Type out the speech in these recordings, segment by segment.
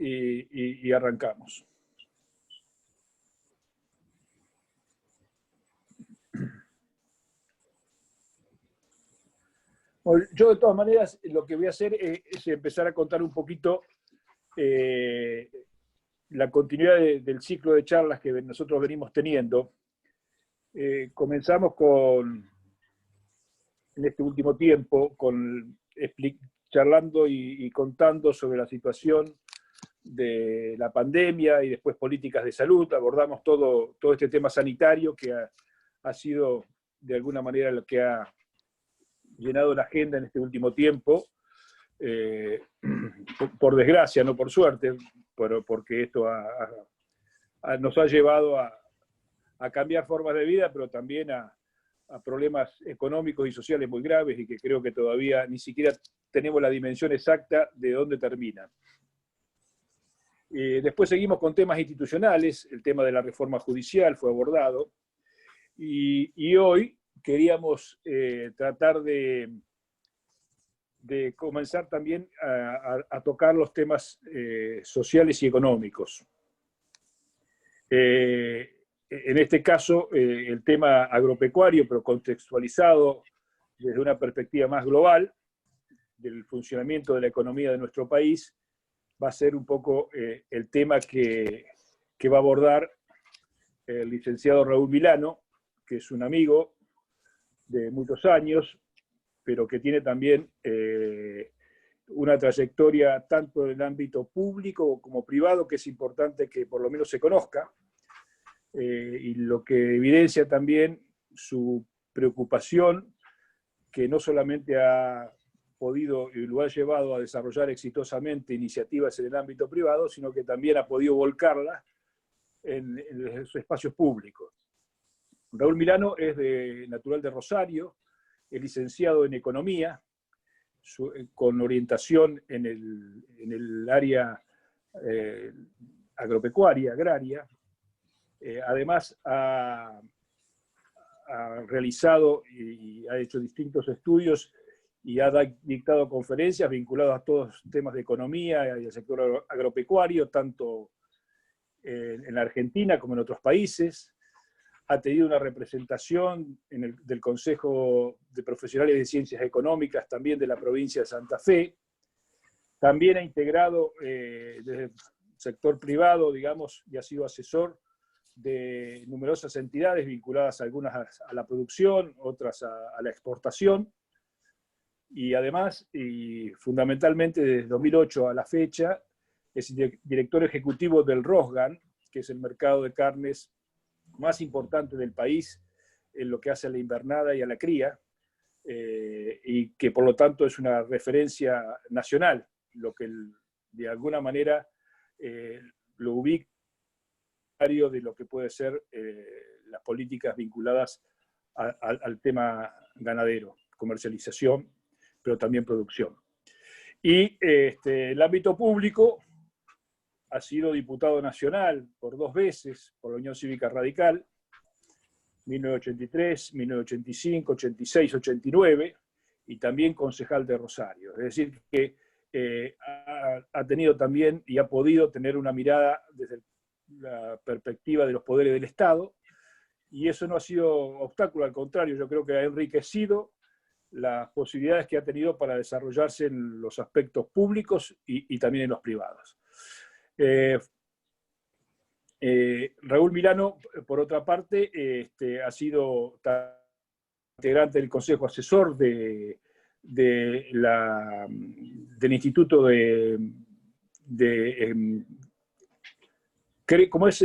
y arrancamos. Bueno, yo de todas maneras lo que voy a hacer es empezar a contar un poquito la continuidad del ciclo de charlas que nosotros venimos teniendo. Comenzamos en este último tiempo, charlando y contando sobre la situación de la pandemia y después políticas de salud. Abordamos todo este tema sanitario que ha sido de alguna manera lo que ha llenado la agenda en este último tiempo, por desgracia, no por suerte, pero porque esto nos ha llevado a cambiar formas de vida, pero también a problemas económicos y sociales muy graves y que creo que todavía ni siquiera tenemos la dimensión exacta de dónde termina. Después seguimos con temas institucionales, el tema de la reforma judicial fue abordado, y hoy queríamos tratar de comenzar también a tocar los temas sociales y económicos. En este caso, el tema agropecuario, pero contextualizado desde una perspectiva más global del funcionamiento de la economía de nuestro país, va a ser un poco el tema que va a abordar el licenciado Raúl Milano, que es un amigo de muchos años, pero que tiene también una trayectoria tanto en el ámbito público como privado, que es importante que por lo menos se conozca, y lo que evidencia también su preocupación, que no solamente ha podido y lo ha llevado a desarrollar exitosamente iniciativas en el ámbito privado, sino que también ha podido volcarlas en los espacios públicos. Raúl Milano es natural de Rosario, es licenciado en Economía, con orientación en el área agropecuaria, agraria. Además, ha realizado y ha hecho distintos estudios y ha dictado conferencias vinculadas a todos los temas de economía y el sector agropecuario, tanto en la Argentina como en otros países. Ha tenido una representación del Consejo de Profesionales de Ciencias Económicas, también de la provincia de Santa Fe. También ha integrado desde el sector privado, digamos, y ha sido asesor de numerosas entidades vinculadas, algunas a la producción, otras a la exportación. Y además, y fundamentalmente desde 2008 a la fecha, es director ejecutivo del Rosgan, que es el mercado de carnes más importante del país en lo que hace a la invernada y a la cría, y que por lo tanto es una referencia nacional, lo que de alguna manera lo ubica de lo que puede ser las políticas vinculadas al tema ganadero, comercialización, pero también producción. Y el ámbito público ha sido diputado nacional por 2 veces por la Unión Cívica Radical, 1983, 1985, 86, 89, y también concejal de Rosario. Es decir, que ha tenido también y ha podido tener una mirada desde la perspectiva de los poderes del Estado, y eso no ha sido obstáculo, al contrario, yo creo que ha enriquecido las posibilidades que ha tenido para desarrollarse en los aspectos públicos y también en los privados. Raúl Milano, por otra parte, ha sido integrante del Consejo Asesor del Instituto ¿cómo es,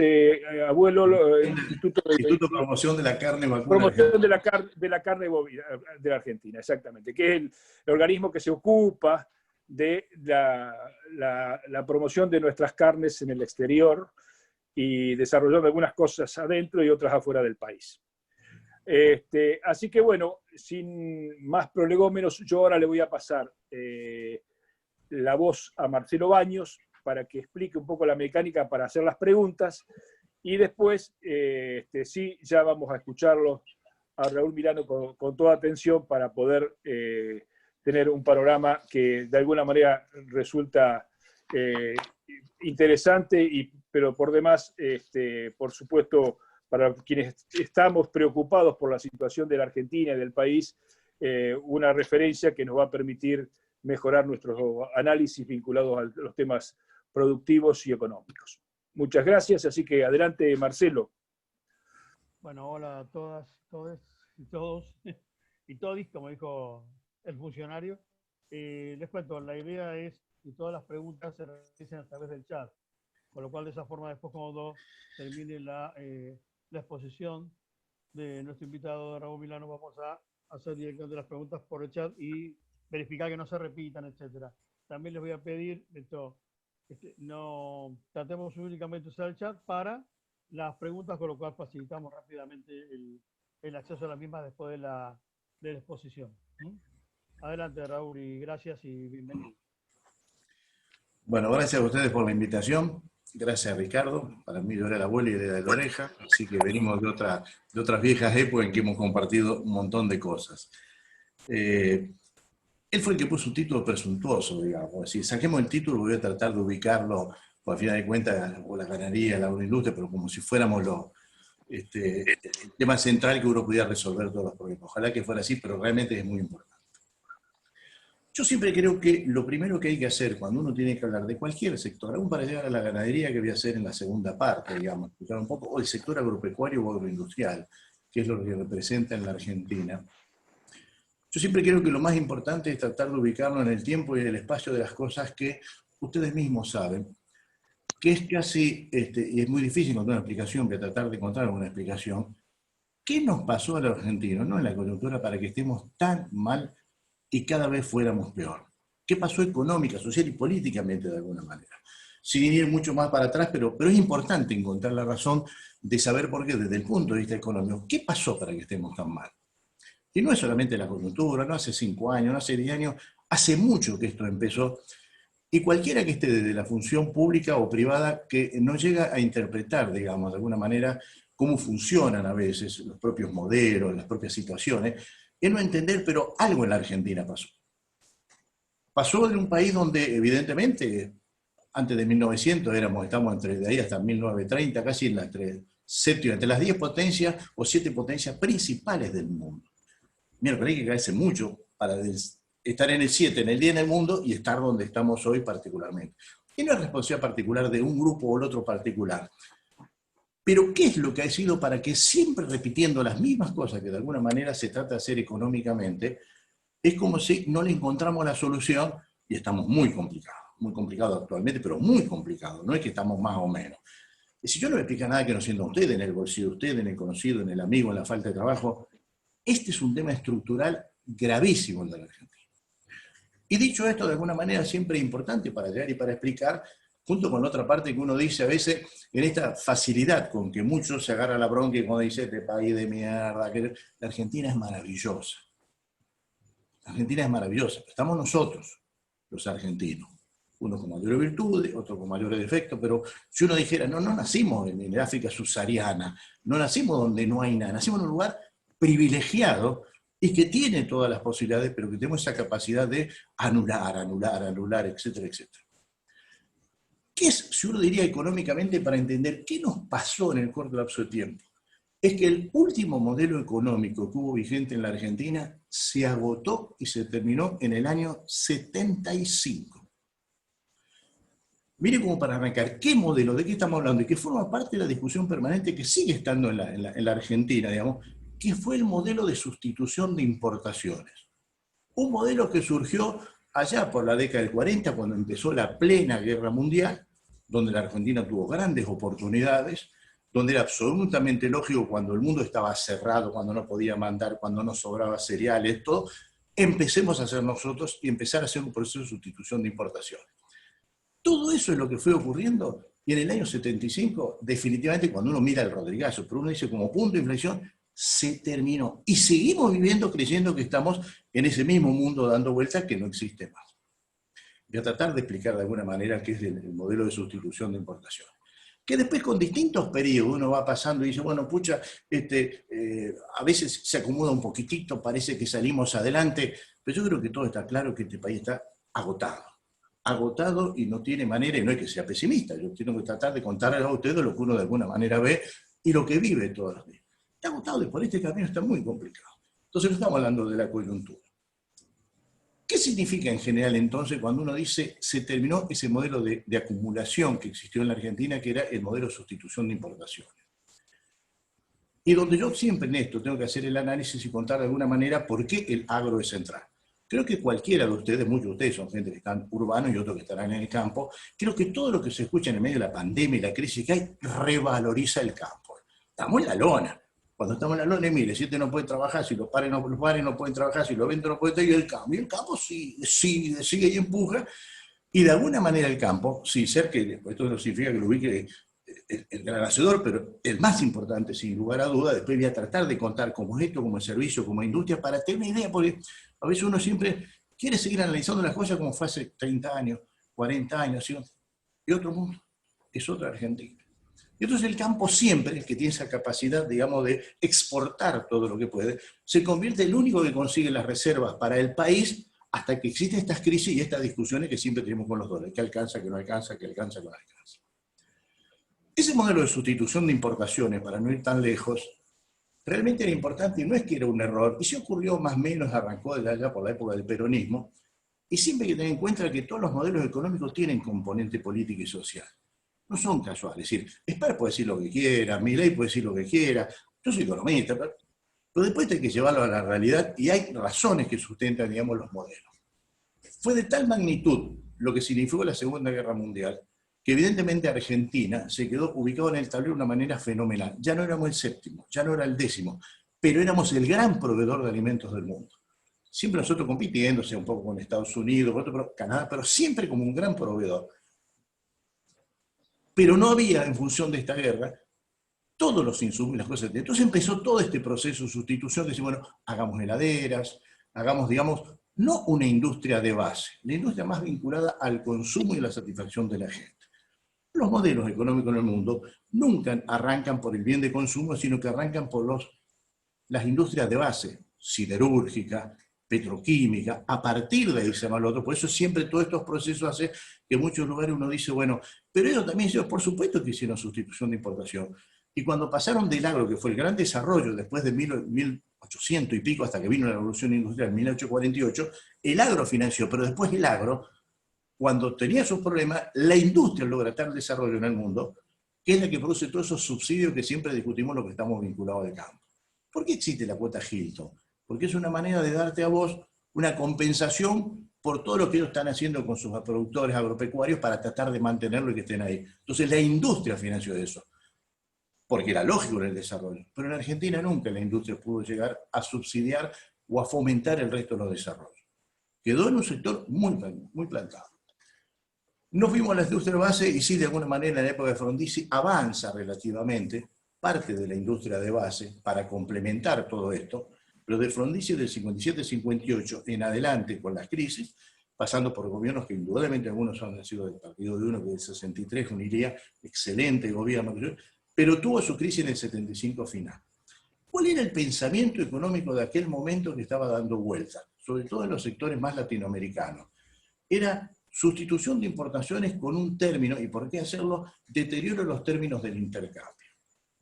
abuelo? Instituto de Promoción de la Carne Vacuna. Promoción de la carne bovina de la Argentina, exactamente, que es el organismo que se ocupa de la promoción de nuestras carnes en el exterior y desarrollando algunas cosas adentro y otras afuera del país. Así que bueno, sin más prolegómenos, yo ahora le voy a pasar la voz a Marcelo Baños para que explique un poco la mecánica para hacer las preguntas, y después sí, ya vamos a escucharlo a Raúl Milano con toda atención para poder tener un panorama que de alguna manera resulta interesante, pero por demás, por supuesto, para quienes estamos preocupados por la situación de la Argentina y del país, una referencia que nos va a permitir mejorar nuestros análisis vinculados a los temas productivos y económicos. Muchas gracias, así que adelante, Marcelo. Bueno, hola a todas, todos y todos, y todis, como dijo el funcionario. Les cuento, la idea es que todas las preguntas se realicen a través del chat, con lo cual de esa forma después cuando termine la exposición de nuestro invitado Raúl Milano vamos a hacer directamente las preguntas por el chat y verificar que no se repitan, etcétera. También les voy a pedir, no tratemos únicamente de usar el chat para las preguntas, con lo cual facilitamos rápidamente el acceso a las mismas después de la exposición. Adelante, Raúl, y gracias y bienvenido. Bueno, gracias a ustedes por la invitación. Gracias, Ricardo. Para mí yo era el abuelo y era de la oreja, así que venimos de otras viejas épocas en que hemos compartido un montón de cosas. Él fue el que puso un título presuntuoso, digamos. Si saquemos el título, voy a tratar de ubicarlo, pues al final de cuentas, o la ganadería, la agroindustria, pero como si fuéramos el tema central que uno pudiera resolver todos los problemas. Ojalá que fuera así, pero realmente es muy importante. Yo siempre creo que lo primero que hay que hacer cuando uno tiene que hablar de cualquier sector, aún para llegar a la ganadería, que voy a hacer en la segunda parte, digamos, explicar un poco, o el sector agropecuario o agroindustrial, que es lo que representa en la Argentina. Yo siempre creo que lo más importante es tratar de ubicarlo en el tiempo y en el espacio de las cosas que ustedes mismos saben, que es casi, y es muy difícil encontrar una explicación, que tratar de encontrar una explicación, ¿qué nos pasó a los argentinos, no en la coyuntura, para que estemos tan mal y cada vez fuéramos peor? ¿Qué pasó económica, social y políticamente de alguna manera? Sin ir mucho más para atrás, pero es importante encontrar la razón de saber por qué, desde el punto de vista económico, ¿qué pasó para que estemos tan mal? Y no es solamente la coyuntura, no hace 5 años, no hace 10 años, hace mucho que esto empezó. Y cualquiera que esté desde la función pública o privada que no llega a interpretar, digamos, de alguna manera, cómo funcionan a veces los propios modelos, las propias situaciones, es no entender, pero algo en la Argentina pasó. Pasó en un país donde, evidentemente, antes de 1900 estamos entre de ahí hasta 1930, casi entre las 10 potencias o 7 potencias principales del mundo. Miércoles hay que caerse mucho para estar en el 7, en el 10 en el mundo y estar donde estamos hoy particularmente. Y no es responsabilidad particular de un grupo o el otro particular. Pero ¿qué es lo que ha sido para que siempre repitiendo las mismas cosas que de alguna manera se trata de hacer económicamente, es como si no le encontramos la solución y estamos muy complicados actualmente, pero muy complicados, no es que estamos más o menos. Y si yo no me explico nada que no sienta usted, en el bolsillo de usted, en el conocido, en el amigo, en la falta de trabajo, este es un tema estructural gravísimo en la Argentina. Y dicho esto, de alguna manera siempre es importante para llegar y para explicar, junto con la otra parte que uno dice a veces, en esta facilidad con que muchos se agarran la bronca y cuando dice, este país de mierda, que la Argentina es maravillosa. La Argentina es maravillosa. Estamos nosotros, los argentinos. Unos con mayores virtudes, otros con mayores defectos, pero si uno dijera, no nacimos en el África subsahariana, no nacimos donde no hay nada, nacimos en un lugar privilegiado y que tiene todas las posibilidades, pero que tenemos esa capacidad de anular, etcétera, etcétera. ¿Qué es, si uno diría económicamente, para entender qué nos pasó en el corto lapso de tiempo? Es que el último modelo económico que hubo vigente en la Argentina se agotó y se terminó en el año 75. Mire como para arrancar, ¿qué modelo, de qué estamos hablando? Y que forma parte de la discusión permanente que sigue estando en la Argentina, digamos, que fue el modelo de sustitución de importaciones. Un modelo que surgió allá por la década del 40, cuando empezó la plena guerra mundial, donde la Argentina tuvo grandes oportunidades, donde era absolutamente lógico cuando el mundo estaba cerrado, cuando no podía mandar, cuando no sobraba cereales, todo, empecemos a hacer nosotros y empezar a hacer un proceso de sustitución de importaciones. Todo eso es lo que fue ocurriendo, y en el año 75, definitivamente, cuando uno mira el Rodrigazo, pero uno dice como punto de inflexión, se terminó. Y seguimos viviendo creyendo que estamos en ese mismo mundo dando vueltas que no existe más. Voy a tratar de explicar de alguna manera qué es el modelo de sustitución de importación. Que después con distintos periodos uno va pasando y dice, bueno, pucha, a veces se acomoda un poquitito, parece que salimos adelante, pero yo creo que todo está claro que este país está agotado. agotado y no tiene manera, y no es que sea pesimista, yo tengo que tratar de contarles a ustedes lo que uno de alguna manera ve y lo que vive todos los días. Está agotado y por este camino está muy complicado. Entonces no estamos hablando de la coyuntura. ¿Qué significa en general entonces cuando uno dice se terminó ese modelo de acumulación que existió en la Argentina, que era el modelo de sustitución de importaciones? Y donde yo siempre en esto tengo que hacer el análisis y contar de alguna manera por qué el agro es central. Creo que cualquiera de ustedes, muchos de ustedes son gente que están urbanos y otros que estarán en el campo, creo que todo lo que se escucha en el medio de la pandemia y la crisis que hay revaloriza el campo. Estamos en la lona. Cuando estamos en la lona, mire, si este no puede trabajar, si los pares no pueden trabajar, si los ventos no pueden, y el campo sigue y empuja, y de alguna manera el campo, sí, ser que, esto no significa que lo ubique el gran hacedor, pero el más importante, sin lugar a duda, después voy a tratar de contar como esto, como servicio, como industria, para tener una idea, porque a veces uno siempre quiere seguir analizando las cosas como fue hace 30 años, 40 años, ¿sí? Y otro mundo, es otra Argentina. Y entonces el campo siempre, el que tiene esa capacidad, digamos, de exportar todo lo que puede, se convierte en el único que consigue las reservas para el país hasta que existen estas crisis y estas discusiones que siempre tenemos con los dólares, que alcanza, que no alcanza, que alcanza, que no alcanza. Ese modelo de sustitución de importaciones, para no ir tan lejos, realmente era importante y no es que era un error, y se ocurrió más o menos, arrancó desde allá por la época del peronismo, y siempre hay que tener en cuenta que todos los modelos económicos tienen componente político y social. No son casuales, es decir, Spar puede decir lo que quiera, Milei puede decir lo que quiera, yo soy economista, pero después hay que llevarlo a la realidad y hay razones que sustentan, digamos, los modelos. Fue de tal magnitud lo que significó la Segunda Guerra Mundial, que evidentemente Argentina se quedó ubicado en el tablero de una manera fenomenal. Ya no éramos el séptimo, ya no era el décimo, pero éramos el gran proveedor de alimentos del mundo. Siempre nosotros compitiéndose un poco con Estados Unidos, Canadá, pero siempre como un gran proveedor. Pero no había, en función de esta guerra, todos los insumos y las cosas. Entonces empezó todo este proceso de sustitución, de decir, bueno, hagamos heladeras, hagamos, digamos, no una industria de base, la industria más vinculada al consumo y la satisfacción de la gente. Los modelos económicos en el mundo nunca arrancan por el bien de consumo, sino que arrancan por las industrias de base, siderúrgica, petroquímica, a partir de ahí se llama lo otro. Por eso siempre todos estos procesos hacen que en muchos lugares uno dice, bueno, pero ellos también, por supuesto que hicieron sustitución de importación. Y cuando pasaron del agro, que fue el gran desarrollo después de 1800 y pico, hasta que vino la revolución industrial en 1848, el agro financió, pero después el agro, cuando tenía sus problemas, la industria logra tal desarrollo en el mundo, que es la que produce todos esos subsidios que siempre discutimos los que estamos vinculados al campo. ¿Por qué existe la cuota Hilton? Porque es una manera de darte a vos una compensación por todo lo que ellos están haciendo con sus productores agropecuarios para tratar de mantenerlo y que estén ahí. Entonces la industria financió eso, porque era lógico en el desarrollo. Pero en Argentina nunca la industria pudo llegar a subsidiar o a fomentar el resto de los desarrollos. Quedó en un sector muy plantado. No fuimos a la industria base y sí, de alguna manera, en la época de Frondizi avanza relativamente parte de la industria de base para complementar todo esto, pero de Frondizi del 57-58 en adelante con las crisis, pasando por gobiernos que indudablemente algunos han sido del partido de uno, que del 63 uniría, excelente gobierno, pero tuvo su crisis en el 75 final. ¿Cuál era el pensamiento económico de aquel momento que estaba dando vuelta? Sobre todo en los sectores más latinoamericanos. Era sustitución de importaciones con un término, y por qué hacerlo, deterioro de los términos del intercambio.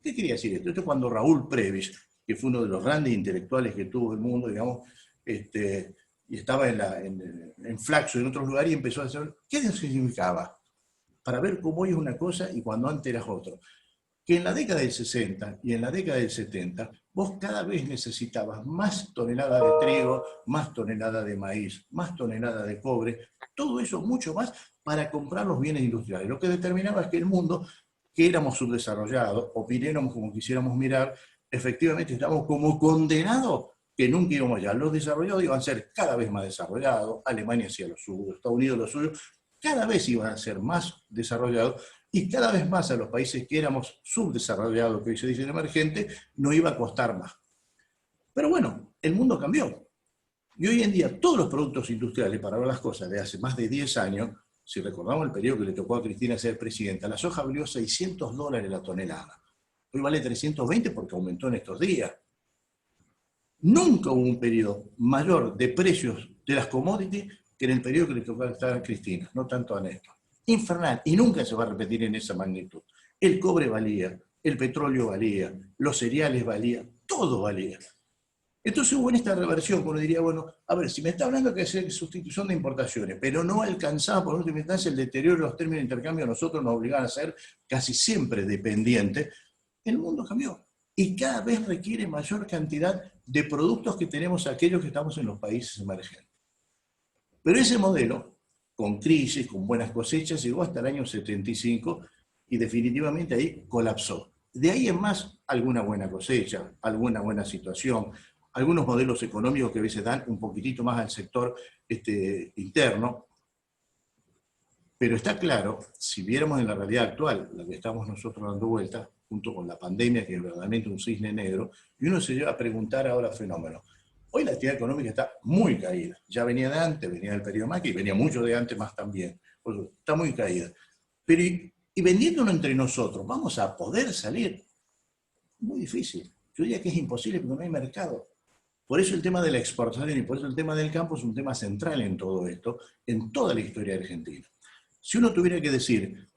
¿Qué quería decir esto? Esto es cuando Raúl Previs, que fue uno de los grandes intelectuales que tuvo el mundo, digamos, y estaba en Flaxo y en otros lugares, y empezó a hacer, ¿qué significaba? Para ver cómo hoy es una cosa y cuando antes era otro. Que en la década del 60 y en la década del 70, vos cada vez necesitabas más toneladas de trigo, más toneladas de maíz, más toneladas de cobre, todo eso mucho más para comprar los bienes industriales. Lo que determinaba es que el mundo, que éramos subdesarrollados, opináramos como quisiéramos mirar, efectivamente estamos como condenados que nunca íbamos allá. Los desarrollados iban a ser cada vez más desarrollados, Alemania hacía lo suyo, Estados Unidos lo suyo, cada vez iban a ser más desarrollados, y cada vez más a los países que éramos subdesarrollados, que hoy se dicen emergentes, nos iba a costar más. Pero bueno, el mundo cambió. Y hoy en día todos los productos industriales, para ver las cosas de hace más de 10 años, si recordamos el periodo que le tocó a Cristina ser presidenta, la soja valió $600 la tonelada. Hoy vale 320 porque aumentó en estos días. Nunca hubo un periodo mayor de precios de las commodities que en el periodo que le tocaba estar a Cristina, no tanto a Néstor. Infernal, y nunca se va a repetir en esa magnitud. El cobre valía, el petróleo valía, los cereales valían, todo valía. Entonces hubo en esta reversión, uno diría, bueno, a ver, si me está hablando que hacer sustitución de importaciones, pero no alcanzaba por última instancia el deterioro de los términos de intercambio, a nosotros nos obligaban a ser casi siempre dependientes, el mundo cambió. Y cada vez requiere mayor cantidad de productos que tenemos aquellos que estamos en los países emergentes. Pero ese modelo, con crisis, con buenas cosechas, llegó hasta el año 75 y definitivamente ahí colapsó. De ahí en más, alguna buena cosecha, alguna buena situación, algunos modelos económicos que a veces dan un poquitito más al sector interno, pero está claro, si viéramos en la realidad actual, la que estamos nosotros dando vuelta, junto con la pandemia, que es verdaderamente un cisne negro, y uno se lleva a preguntar ahora fenómenos. Hoy la actividad económica está muy caída, ya venía de antes, venía del periodo Macri, y venía mucho de antes más también, por eso, está muy caída. Pero y vendiéndolo entre nosotros, ¿vamos a poder salir? Muy difícil. Yo diría que es imposible porque no hay mercado. Por eso el tema de la exportación y por eso el tema del campo es un tema central en todo esto, en toda la historia argentina. Si uno tuviera que decir,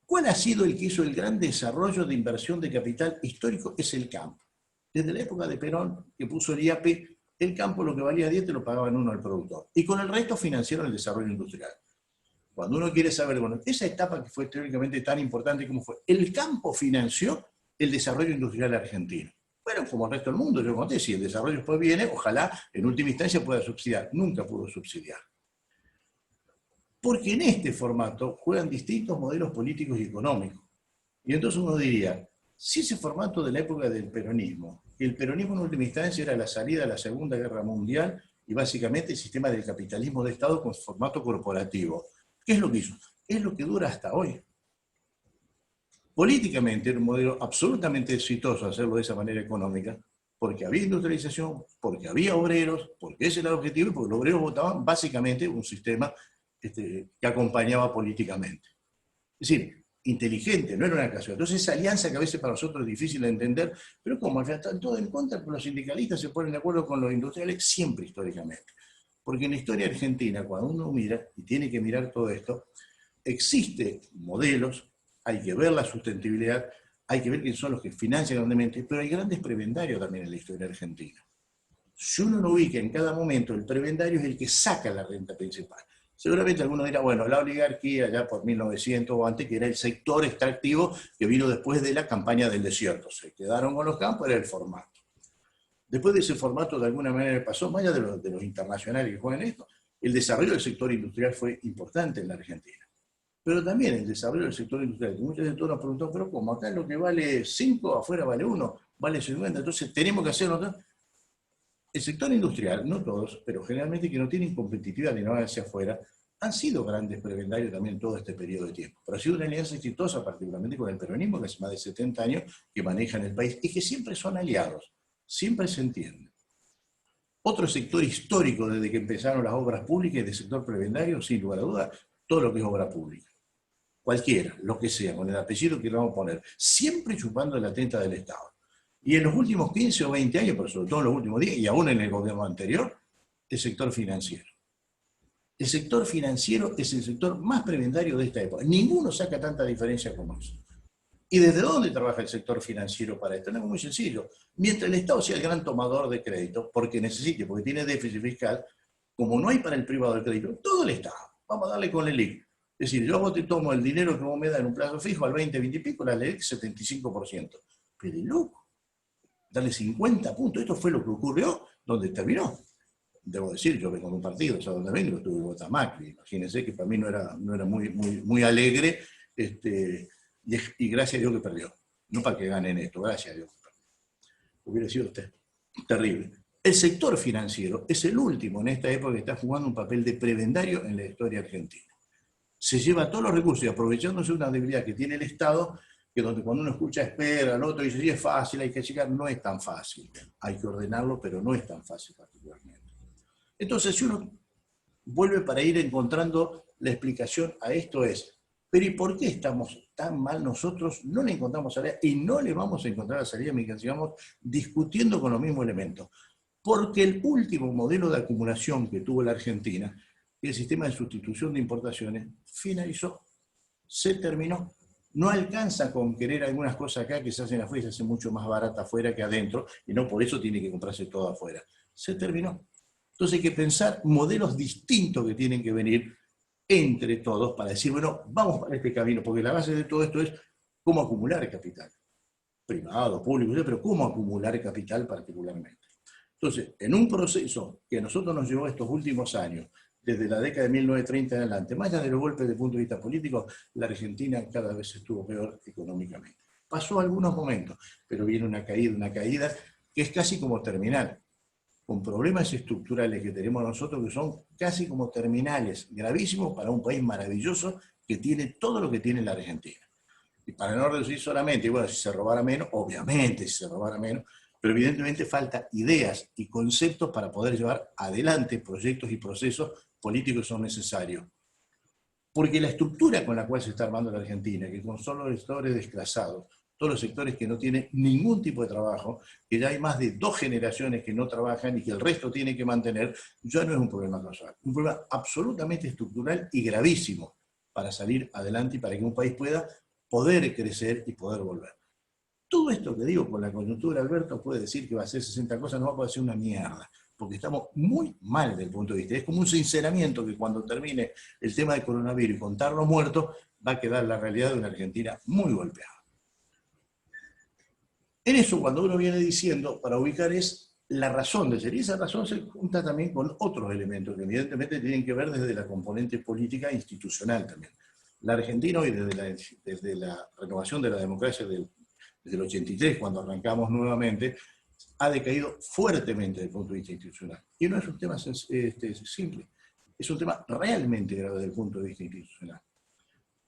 ¿cuál ha sido el que hizo el gran desarrollo de inversión de capital histórico? Es el campo. Desde la época de Perón, que puso el IAPE, el campo lo que valía 10 te lo pagaban uno al productor. Y con el resto financiaron el desarrollo industrial. Cuando uno quiere saber, bueno, esa etapa que fue teóricamente tan importante como fue, el campo financió el desarrollo industrial argentino. Bueno, como el resto del mundo, yo conté, si el desarrollo después viene, ojalá en última instancia pueda subsidiar. Nunca pudo subsidiar. Porque en este formato juegan distintos modelos políticos y económicos. Y entonces uno diría, si ese formato de la época del peronismo, el peronismo en última instancia era la salida de la Segunda Guerra Mundial y básicamente el sistema del capitalismo de Estado con formato corporativo. ¿Qué es lo que hizo? Es lo que dura hasta hoy. Políticamente era un modelo absolutamente exitoso hacerlo de esa manera económica, porque había industrialización, porque había obreros, porque ese era el objetivo, y porque los obreros votaban básicamente un sistema que acompañaba políticamente. Es decir, inteligente, no era una casualidad. Entonces esa alianza que a veces para nosotros es difícil de entender, pero como al final están todos en contra, pero los sindicalistas se ponen de acuerdo con los industriales siempre históricamente. Porque en la historia argentina, cuando uno mira, y tiene que mirar todo esto, existen modelos, hay que ver la sustentabilidad, hay que ver quiénes son los que financian grandemente, pero hay grandes prebendarios también en la historia argentina. Si uno lo ubica en cada momento, el prebendario es el que saca la renta principal. Seguramente alguno dirá, bueno, la oligarquía ya por 1900 o antes, que era el sector extractivo que vino después de la campaña del desierto. Se quedaron con los campos, era el formato. Después de ese formato, de alguna manera pasó, más allá de los internacionales que juegan esto, el desarrollo del sector industrial fue importante en la Argentina. Pero también el desarrollo del sector industrial, que muchos de todos nos preguntan, pero ¿cómo? Acá lo que vale 5, afuera vale 1, vale 50, entonces tenemos que hacerlo. El sector industrial, no todos, pero generalmente que no tienen competitividad y no van hacia afuera, han sido grandes prebendarios también todo este periodo de tiempo. Pero ha sido una alianza exitosa, particularmente con el peronismo, que hace más de 70 años que manejan el país y que siempre son aliados, siempre se entienden. Otro sector histórico desde que empezaron las obras públicas y del sector prebendario, sin lugar a dudas, todo lo que es obra pública. Cualquiera, lo que sea, con el apellido que le vamos a poner, siempre chupando la tenta del Estado. Y en los últimos 15 o 20 años, pero sobre todo en los últimos 10, y aún en el gobierno anterior, el sector financiero. El sector financiero es el sector más prebendario de esta época. Ninguno saca tanta diferencia como eso. ¿Y desde dónde trabaja el sector financiero para esto? No es muy sencillo. Mientras el Estado sea el gran tomador de crédito, porque necesite, porque tiene déficit fiscal, como no hay para el privado del crédito, todo el Estado. Vamos a darle con el LELIQ. Es decir, yo a vos te tomo el dinero que vos me das en un plazo fijo al 20, 20 y pico, la LELIQ 75%. Pero es loco. Darle 50 puntos. Esto fue lo que ocurrió donde terminó. Debo decir, yo vengo de un partido, ¿sabes dónde vengo? Estuve en Bogotá Macri. Imagínense que para mí no era muy alegre, y gracias a Dios que perdió. No para que ganen esto, gracias a Dios que perdió. Hubiera sido terrible. El sector financiero es el último en esta época que está jugando un papel de prebendario en la historia argentina. Se lleva todos los recursos y aprovechándose de una debilidad que tiene el Estado, que donde cuando uno escucha espera, al otro dice, sí es fácil, hay que llegar, no es tan fácil. Hay que ordenarlo, pero no es tan fácil particularmente. Entonces, si uno vuelve para ir encontrando la explicación a esto es, pero ¿y por qué estamos tan mal nosotros? No le encontramos salida y no le vamos a encontrar la salida mientras sigamos discutiendo con los mismos elementos. Porque el último modelo de acumulación que tuvo la Argentina, que el sistema de sustitución de importaciones finalizó, se terminó. No alcanza con querer algunas cosas acá que se hacen afuera y se hacen mucho más barata afuera que adentro, y no por eso tiene que comprarse todo afuera. Se terminó. Entonces hay que pensar modelos distintos que tienen que venir entre todos para decir, bueno, vamos para este camino, porque la base de todo esto es cómo acumular capital. Privado, público, pero cómo acumular capital particularmente. Entonces, en un proceso que a nosotros nos llevó estos últimos años, desde la década de 1930 en adelante, más allá de los golpes desde el punto de vista político, la Argentina cada vez estuvo peor económicamente. Pasó algunos momentos, pero viene una caída que es casi como terminal, con problemas estructurales que tenemos nosotros que son casi como terminales, gravísimos para un país maravilloso que tiene todo lo que tiene la Argentina. Y para no reducir solamente, bueno, si se robara menos, obviamente si se robara menos, pero evidentemente falta ideas y conceptos para poder llevar adelante proyectos y procesos políticos que son necesarios. Porque la estructura con la cual se está armando la Argentina, que con solo los sectores desplazados, todos los sectores que no tienen ningún tipo de trabajo, que ya hay más de 2 generaciones que no trabajan y que el resto tiene que mantener, ya no es un problema casual, un problema absolutamente estructural y gravísimo para salir adelante y para que un país pueda poder crecer y poder volver. Todo esto que digo con la coyuntura, Alberto puede decir que va a hacer 60 cosas, no va a poder ser una mierda, porque estamos muy mal desde el punto de vista. Es como un sinceramiento que cuando termine el tema del coronavirus y contar los muertos, va a quedar la realidad de una Argentina muy golpeada. En eso, cuando uno viene diciendo, para ubicar es la razón de ser, y esa razón se junta también con otros elementos que evidentemente tienen que ver desde la componente política e institucional también. La Argentina hoy, desde la renovación de la democracia desde el 83, cuando arrancamos nuevamente, ha decaído fuertemente desde el punto de vista institucional. Y no es un tema simple, es un tema realmente grave desde el punto de vista institucional.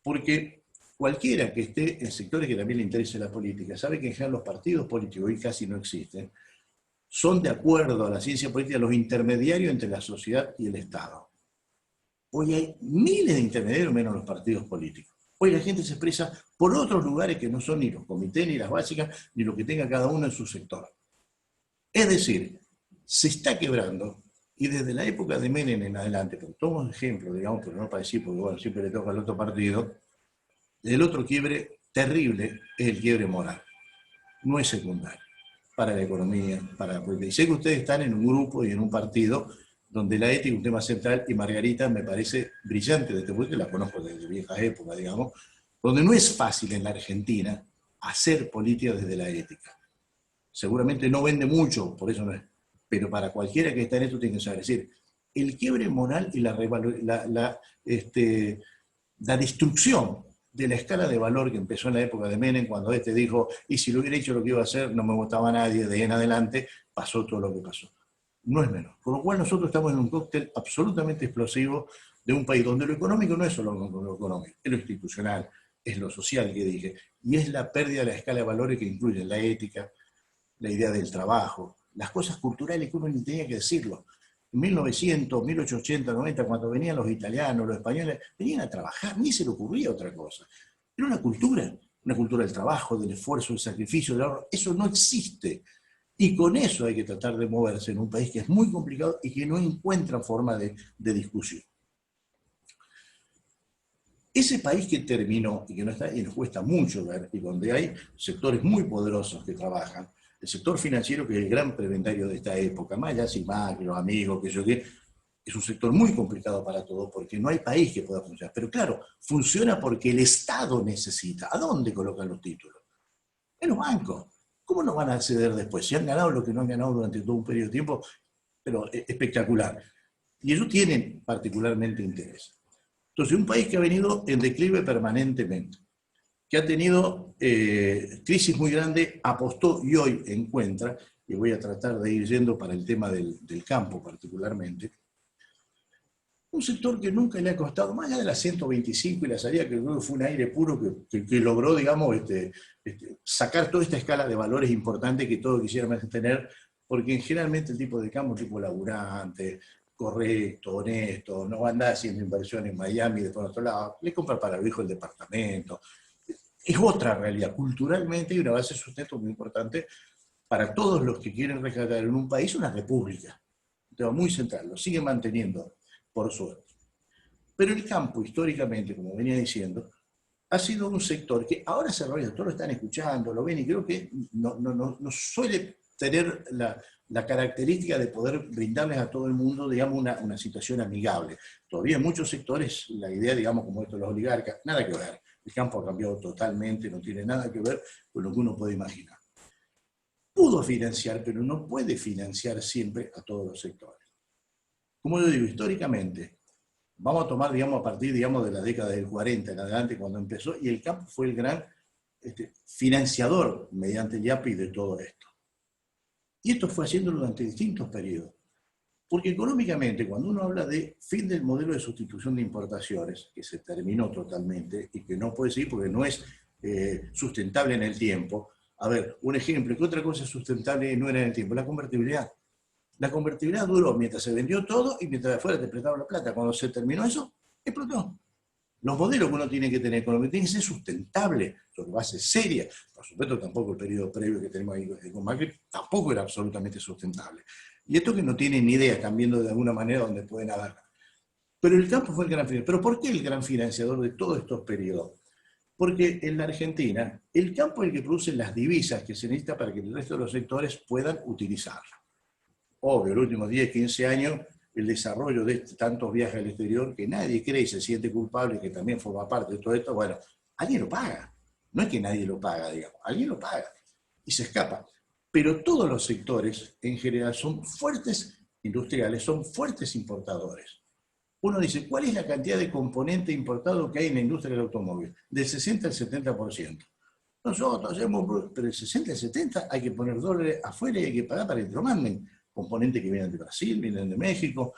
Porque cualquiera que esté en sectores que también le interese la política, sabe que en general los partidos políticos, hoy casi no existen, son de acuerdo a la ciencia política los intermediarios entre la sociedad y el Estado. Hoy hay miles de intermediarios menos los partidos políticos. Hoy la gente se expresa por otros lugares que no son ni los comités, ni las básicas, ni lo que tenga cada uno en su sector. Es decir, se está quebrando, y desde la época de Menem en adelante, porque tomo ejemplo, digamos, pero no para decir, porque bueno, siempre le toca al otro partido, el otro quiebre terrible es el quiebre moral. No es secundario para la economía, para la política. Y sé que ustedes están en un grupo y en un partido donde la ética es un tema central, y Margarita me parece brillante desde porque la conozco desde viejas épocas, digamos, donde no es fácil en la Argentina hacer política desde la ética. Seguramente no vende mucho, por eso no es. Pero para cualquiera que está en esto tiene que saber. Es decir, el quiebre moral y la destrucción de la escala de valor que empezó en la época de Menem, cuando dijo, y si lo hubiera hecho lo que iba a hacer, no me votaba nadie, de ahí en adelante pasó todo lo que pasó. No es menos. Con lo cual nosotros estamos en un cóctel absolutamente explosivo de un país donde lo económico no es solo lo económico, es lo institucional, es lo social que dije, y es la pérdida de la escala de valores que incluyen la ética, la idea del trabajo, las cosas culturales que uno ni tenía que decirlo. En 1900, 1880, 90, cuando venían los italianos, los españoles, venían a trabajar, ni se le ocurría otra cosa. Era una cultura del trabajo, del esfuerzo, del sacrificio, del ahorro. Eso no existe. Y con eso hay que tratar de moverse en un país que es muy complicado y que no encuentra forma de discusión. Ese país que terminó y que no está, y nos cuesta mucho ver, y donde hay sectores muy poderosos que trabajan, el sector financiero, que es el gran preventario de esta época, más allá sin más, los amigos, que yo qué, es un sector muy complicado para todos, porque no hay país que pueda funcionar. Pero claro, funciona porque el Estado necesita. ¿A dónde colocan los títulos? En los bancos. ¿Cómo no van a acceder después? Si han ganado lo que no han ganado durante todo un periodo de tiempo, pero espectacular. Y ellos tienen particularmente interés. Entonces, un país que ha venido en declive permanentemente, que ha tenido crisis muy grande, apostó y hoy encuentra, y voy a tratar de ir yendo para el tema del campo particularmente, un sector que nunca le ha costado, más allá de las 125 y la salida, que creo que fue un aire puro que logró, digamos, sacar toda esta escala de valores importantes que todos quisiéramos tener, porque generalmente el tipo de campo es un tipo laburante, correcto, honesto, no va a andar haciendo inversión en Miami y después en otro lado, le compra para el hijo el departamento. Es otra realidad. Culturalmente hay una base de sustento muy importante para todos los que quieren rescatar en un país una república. Un tema muy central, lo sigue manteniendo, por suerte. Pero el campo, históricamente, como venía diciendo, ha sido un sector que ahora se realiza, todos lo están escuchando, lo ven, y creo que no suele tener la característica de poder brindarles a todo el mundo, digamos, una situación amigable. Todavía en muchos sectores la idea, digamos, como esto de los oligarcas, nada que ver. El campo ha cambiado totalmente, no tiene nada que ver con lo que uno puede imaginar. Pudo financiar, pero no puede financiar siempre a todos los sectores. Como yo digo, históricamente, vamos a tomar, digamos, a partir, digamos, de la década del 40 en adelante, cuando empezó, y el campo fue el gran financiador mediante el IAPI de todo esto. Y esto fue haciéndolo durante distintos periodos. Porque económicamente, cuando uno habla de fin del modelo de sustitución de importaciones, que se terminó totalmente y que no puede seguir porque no es sustentable en el tiempo. A ver, un ejemplo, ¿qué otra cosa es sustentable y no era en el tiempo? La convertibilidad. La convertibilidad duró mientras se vendió todo y mientras de afuera te prestaban la plata. Cuando se terminó eso, explotó. Los modelos que uno tiene que tener económicos tienen que ser sustentables, sobre base seria. Por supuesto, tampoco el periodo previo que tenemos ahí con Macri tampoco era absolutamente sustentable. Y esto que no tienen ni idea, están viendo de alguna manera dónde pueden agarrar. Pero el campo fue el gran financiador. ¿Pero por qué el gran financiador de todos estos periodos? Porque en la Argentina, el campo es el que produce las divisas que se necesita para que el resto de los sectores puedan utilizarlas. Obvio, los últimos 10, 15 años, el desarrollo de tantos viajes al exterior, que nadie cree y se siente culpable, que también forma parte de todo esto, bueno, alguien lo paga. No es que nadie lo paga, digamos, alguien lo paga y se escapa. Pero todos los sectores, en general, son fuertes industriales, son fuertes importadores. Uno dice, ¿cuál es la cantidad de componente importado que hay en la industria del automóvil? Del 60 al 70%. Nosotros hacemos, pero el 60 al 70 hay que poner dólares afuera y hay que pagar para que te lo manden. Componentes que vienen de Brasil, vienen de México.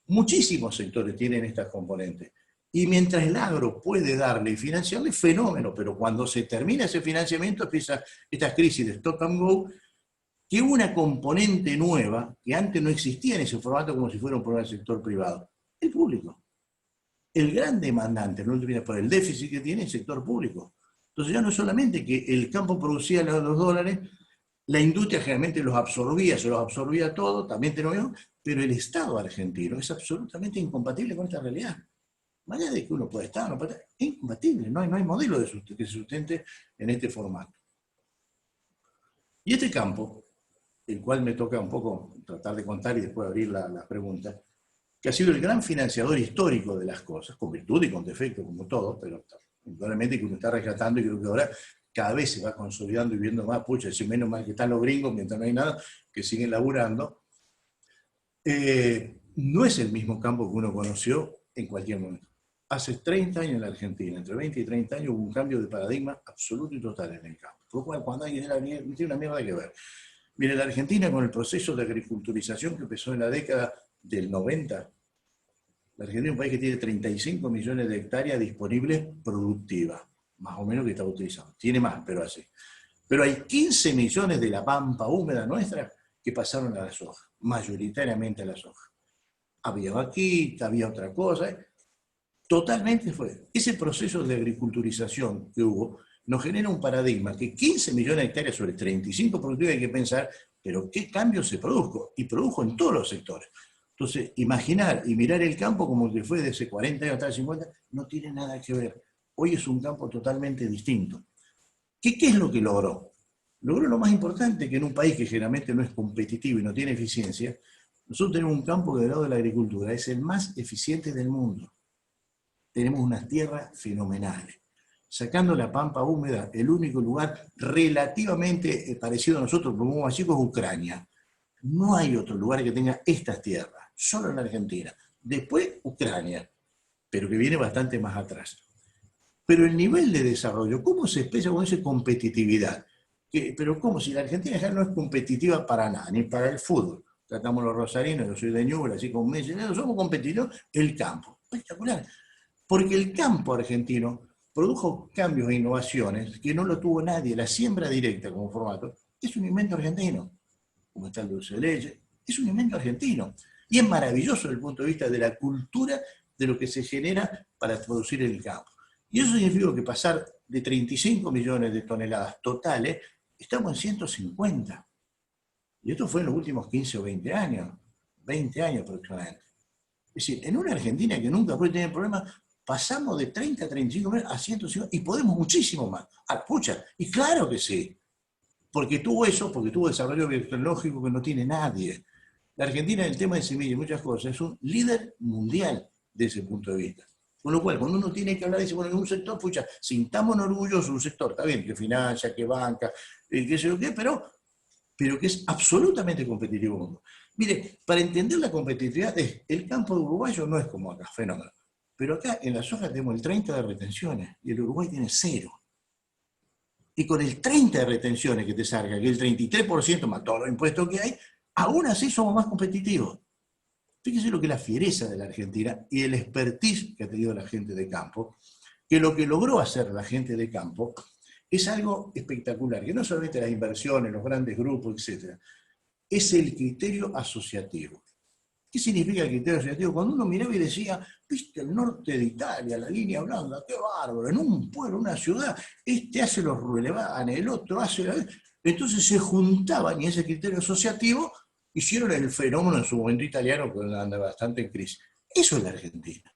Muchísimos sectores tienen estas componentes. Y mientras el agro puede darle y financiarle, fenómeno, pero cuando se termina ese financiamiento empieza estas crisis de stop and go, que una componente nueva, que antes no existía en ese formato como si fuera un programa del sector privado, el público. El gran demandante, no olvides por el déficit que tiene el sector público. Entonces ya no es solamente que el campo producía los dólares, la industria generalmente los absorbía, se los absorbía todo, también tenemos, pero el Estado argentino es absolutamente incompatible con esta realidad. Más allá de que uno puede estar, no puede estar, es incompatible, no hay modelo que se sustente en este formato. Y este campo, el cual me toca un poco tratar de contar y después abrir la pregunta, que ha sido el gran financiador histórico de las cosas, con virtud y con defecto, como todo, pero indudablemente que uno está rescatando y creo que ahora cada vez se va consolidando y viendo más, pucha, si menos mal que están los gringos, mientras no hay nada, que siguen laburando. No es el mismo campo que uno conoció en cualquier momento. Hace 30 años en la Argentina, entre 20 y 30 años, hubo un cambio de paradigma absoluto y total en el campo. Fue cuando alguien no tiene una mierda que ver. Mire, la Argentina con el proceso de agriculturización que empezó en la década del 90, la Argentina es un país que tiene 35 millones de hectáreas disponibles productivas, más o menos que está utilizando. Tiene más, pero así. Pero hay 15 millones de la pampa húmeda nuestra que pasaron a la soja, mayoritariamente a la soja. Había vaquita, había otra cosa. Totalmente fue. Ese proceso de agriculturización que hubo nos genera un paradigma que 15 millones de hectáreas sobre 35 productivas hay que pensar, pero qué cambio se produjo, y produjo en todos los sectores. Entonces, imaginar y mirar el campo como que fue de hace 40 años hasta 50, no tiene nada que ver. Hoy es un campo totalmente distinto. ¿Qué es lo que logró? Logró lo más importante, que en un país que generalmente no es competitivo y no tiene eficiencia, nosotros tenemos un campo que del lado de la agricultura es el más eficiente del mundo. Tenemos unas tierras fenomenales. Sacando la pampa húmeda, el único lugar relativamente parecido a nosotros, como más chico, es Ucrania. No hay otro lugar que tenga estas tierras, solo en la Argentina. Después, Ucrania, pero que viene bastante más atrás. Pero el nivel de desarrollo, ¿cómo se expresa con esa competitividad? Pero ¿cómo? Si la Argentina ya no es competitiva para nada, ni para el fútbol. Tratamos los rosarinos, yo soy de Ñuble, así como me dicen, somos competitivos, el campo. Espectacular. Porque el campo argentino produjo cambios e innovaciones que no lo tuvo nadie. La siembra directa como formato es un invento argentino. Como está el dulce de leche, es un invento argentino. Y es maravilloso desde el punto de vista de la cultura de lo que se genera para producir el campo. Y eso significa que pasar de 35 millones de toneladas totales, estamos en 150. Y esto fue en los últimos 15 o 20 años. 20 años aproximadamente. Es decir, en una Argentina que nunca puede tener problemas, pasamos de 30 a 35 millones a 150 y podemos muchísimo más. Ah, pucha, y claro que sí. Porque tuvo eso, porque tuvo desarrollo biotecnológico que no tiene nadie. La Argentina en el tema de semillas y muchas cosas es un líder mundial de ese punto de vista. Con lo cual, cuando uno tiene que hablar, dice, bueno, en un sector, pucha, sintámonos orgullosos de un sector, está bien, que financia, que banca, qué sé yo qué, pero que es absolutamente competitivo. Mire, para entender la competitividad, el campo uruguayo no es como acá, fenómeno. Pero acá en la soja tenemos el 30 de retenciones y el Uruguay tiene 0. Y con el 30 de retenciones que te salga, que el 33% más todos los impuestos que hay, aún así somos más competitivos. Fíjese lo que es la fiereza de la Argentina y el expertise que ha tenido la gente de campo, que lo que logró hacer la gente de campo es algo espectacular, que no solamente las inversiones, los grandes grupos, etc., es el criterio asociativo. ¿Qué significa el criterio asociativo? Cuando uno miraba y decía, viste el norte de Italia, la línea blanca, qué bárbaro, en un pueblo, una ciudad, este hace los relevanes, el otro hace la... Entonces se juntaban y ese criterio asociativo hicieron el fenómeno en su momento italiano, que anda bastante en crisis. Eso es la Argentina,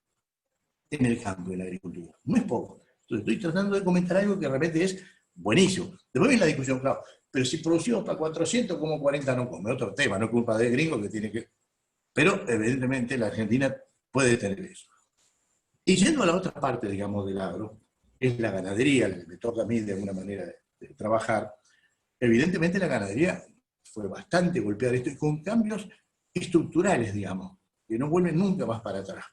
en el campo y en la agricultura. No es poco. Entonces estoy tratando de comentar algo que realmente es buenísimo. Después viene la discusión, claro, pero si producimos para 400, como 40 no come. Otro tema, no es culpa de gringo que tiene que... Pero evidentemente la Argentina puede tener eso. Y yendo a la otra parte, digamos, del agro, es la ganadería, que me toca a mí de alguna manera de trabajar. Evidentemente la ganadería fue bastante golpeada esto y con cambios estructurales, digamos, que no vuelven nunca más para atrás.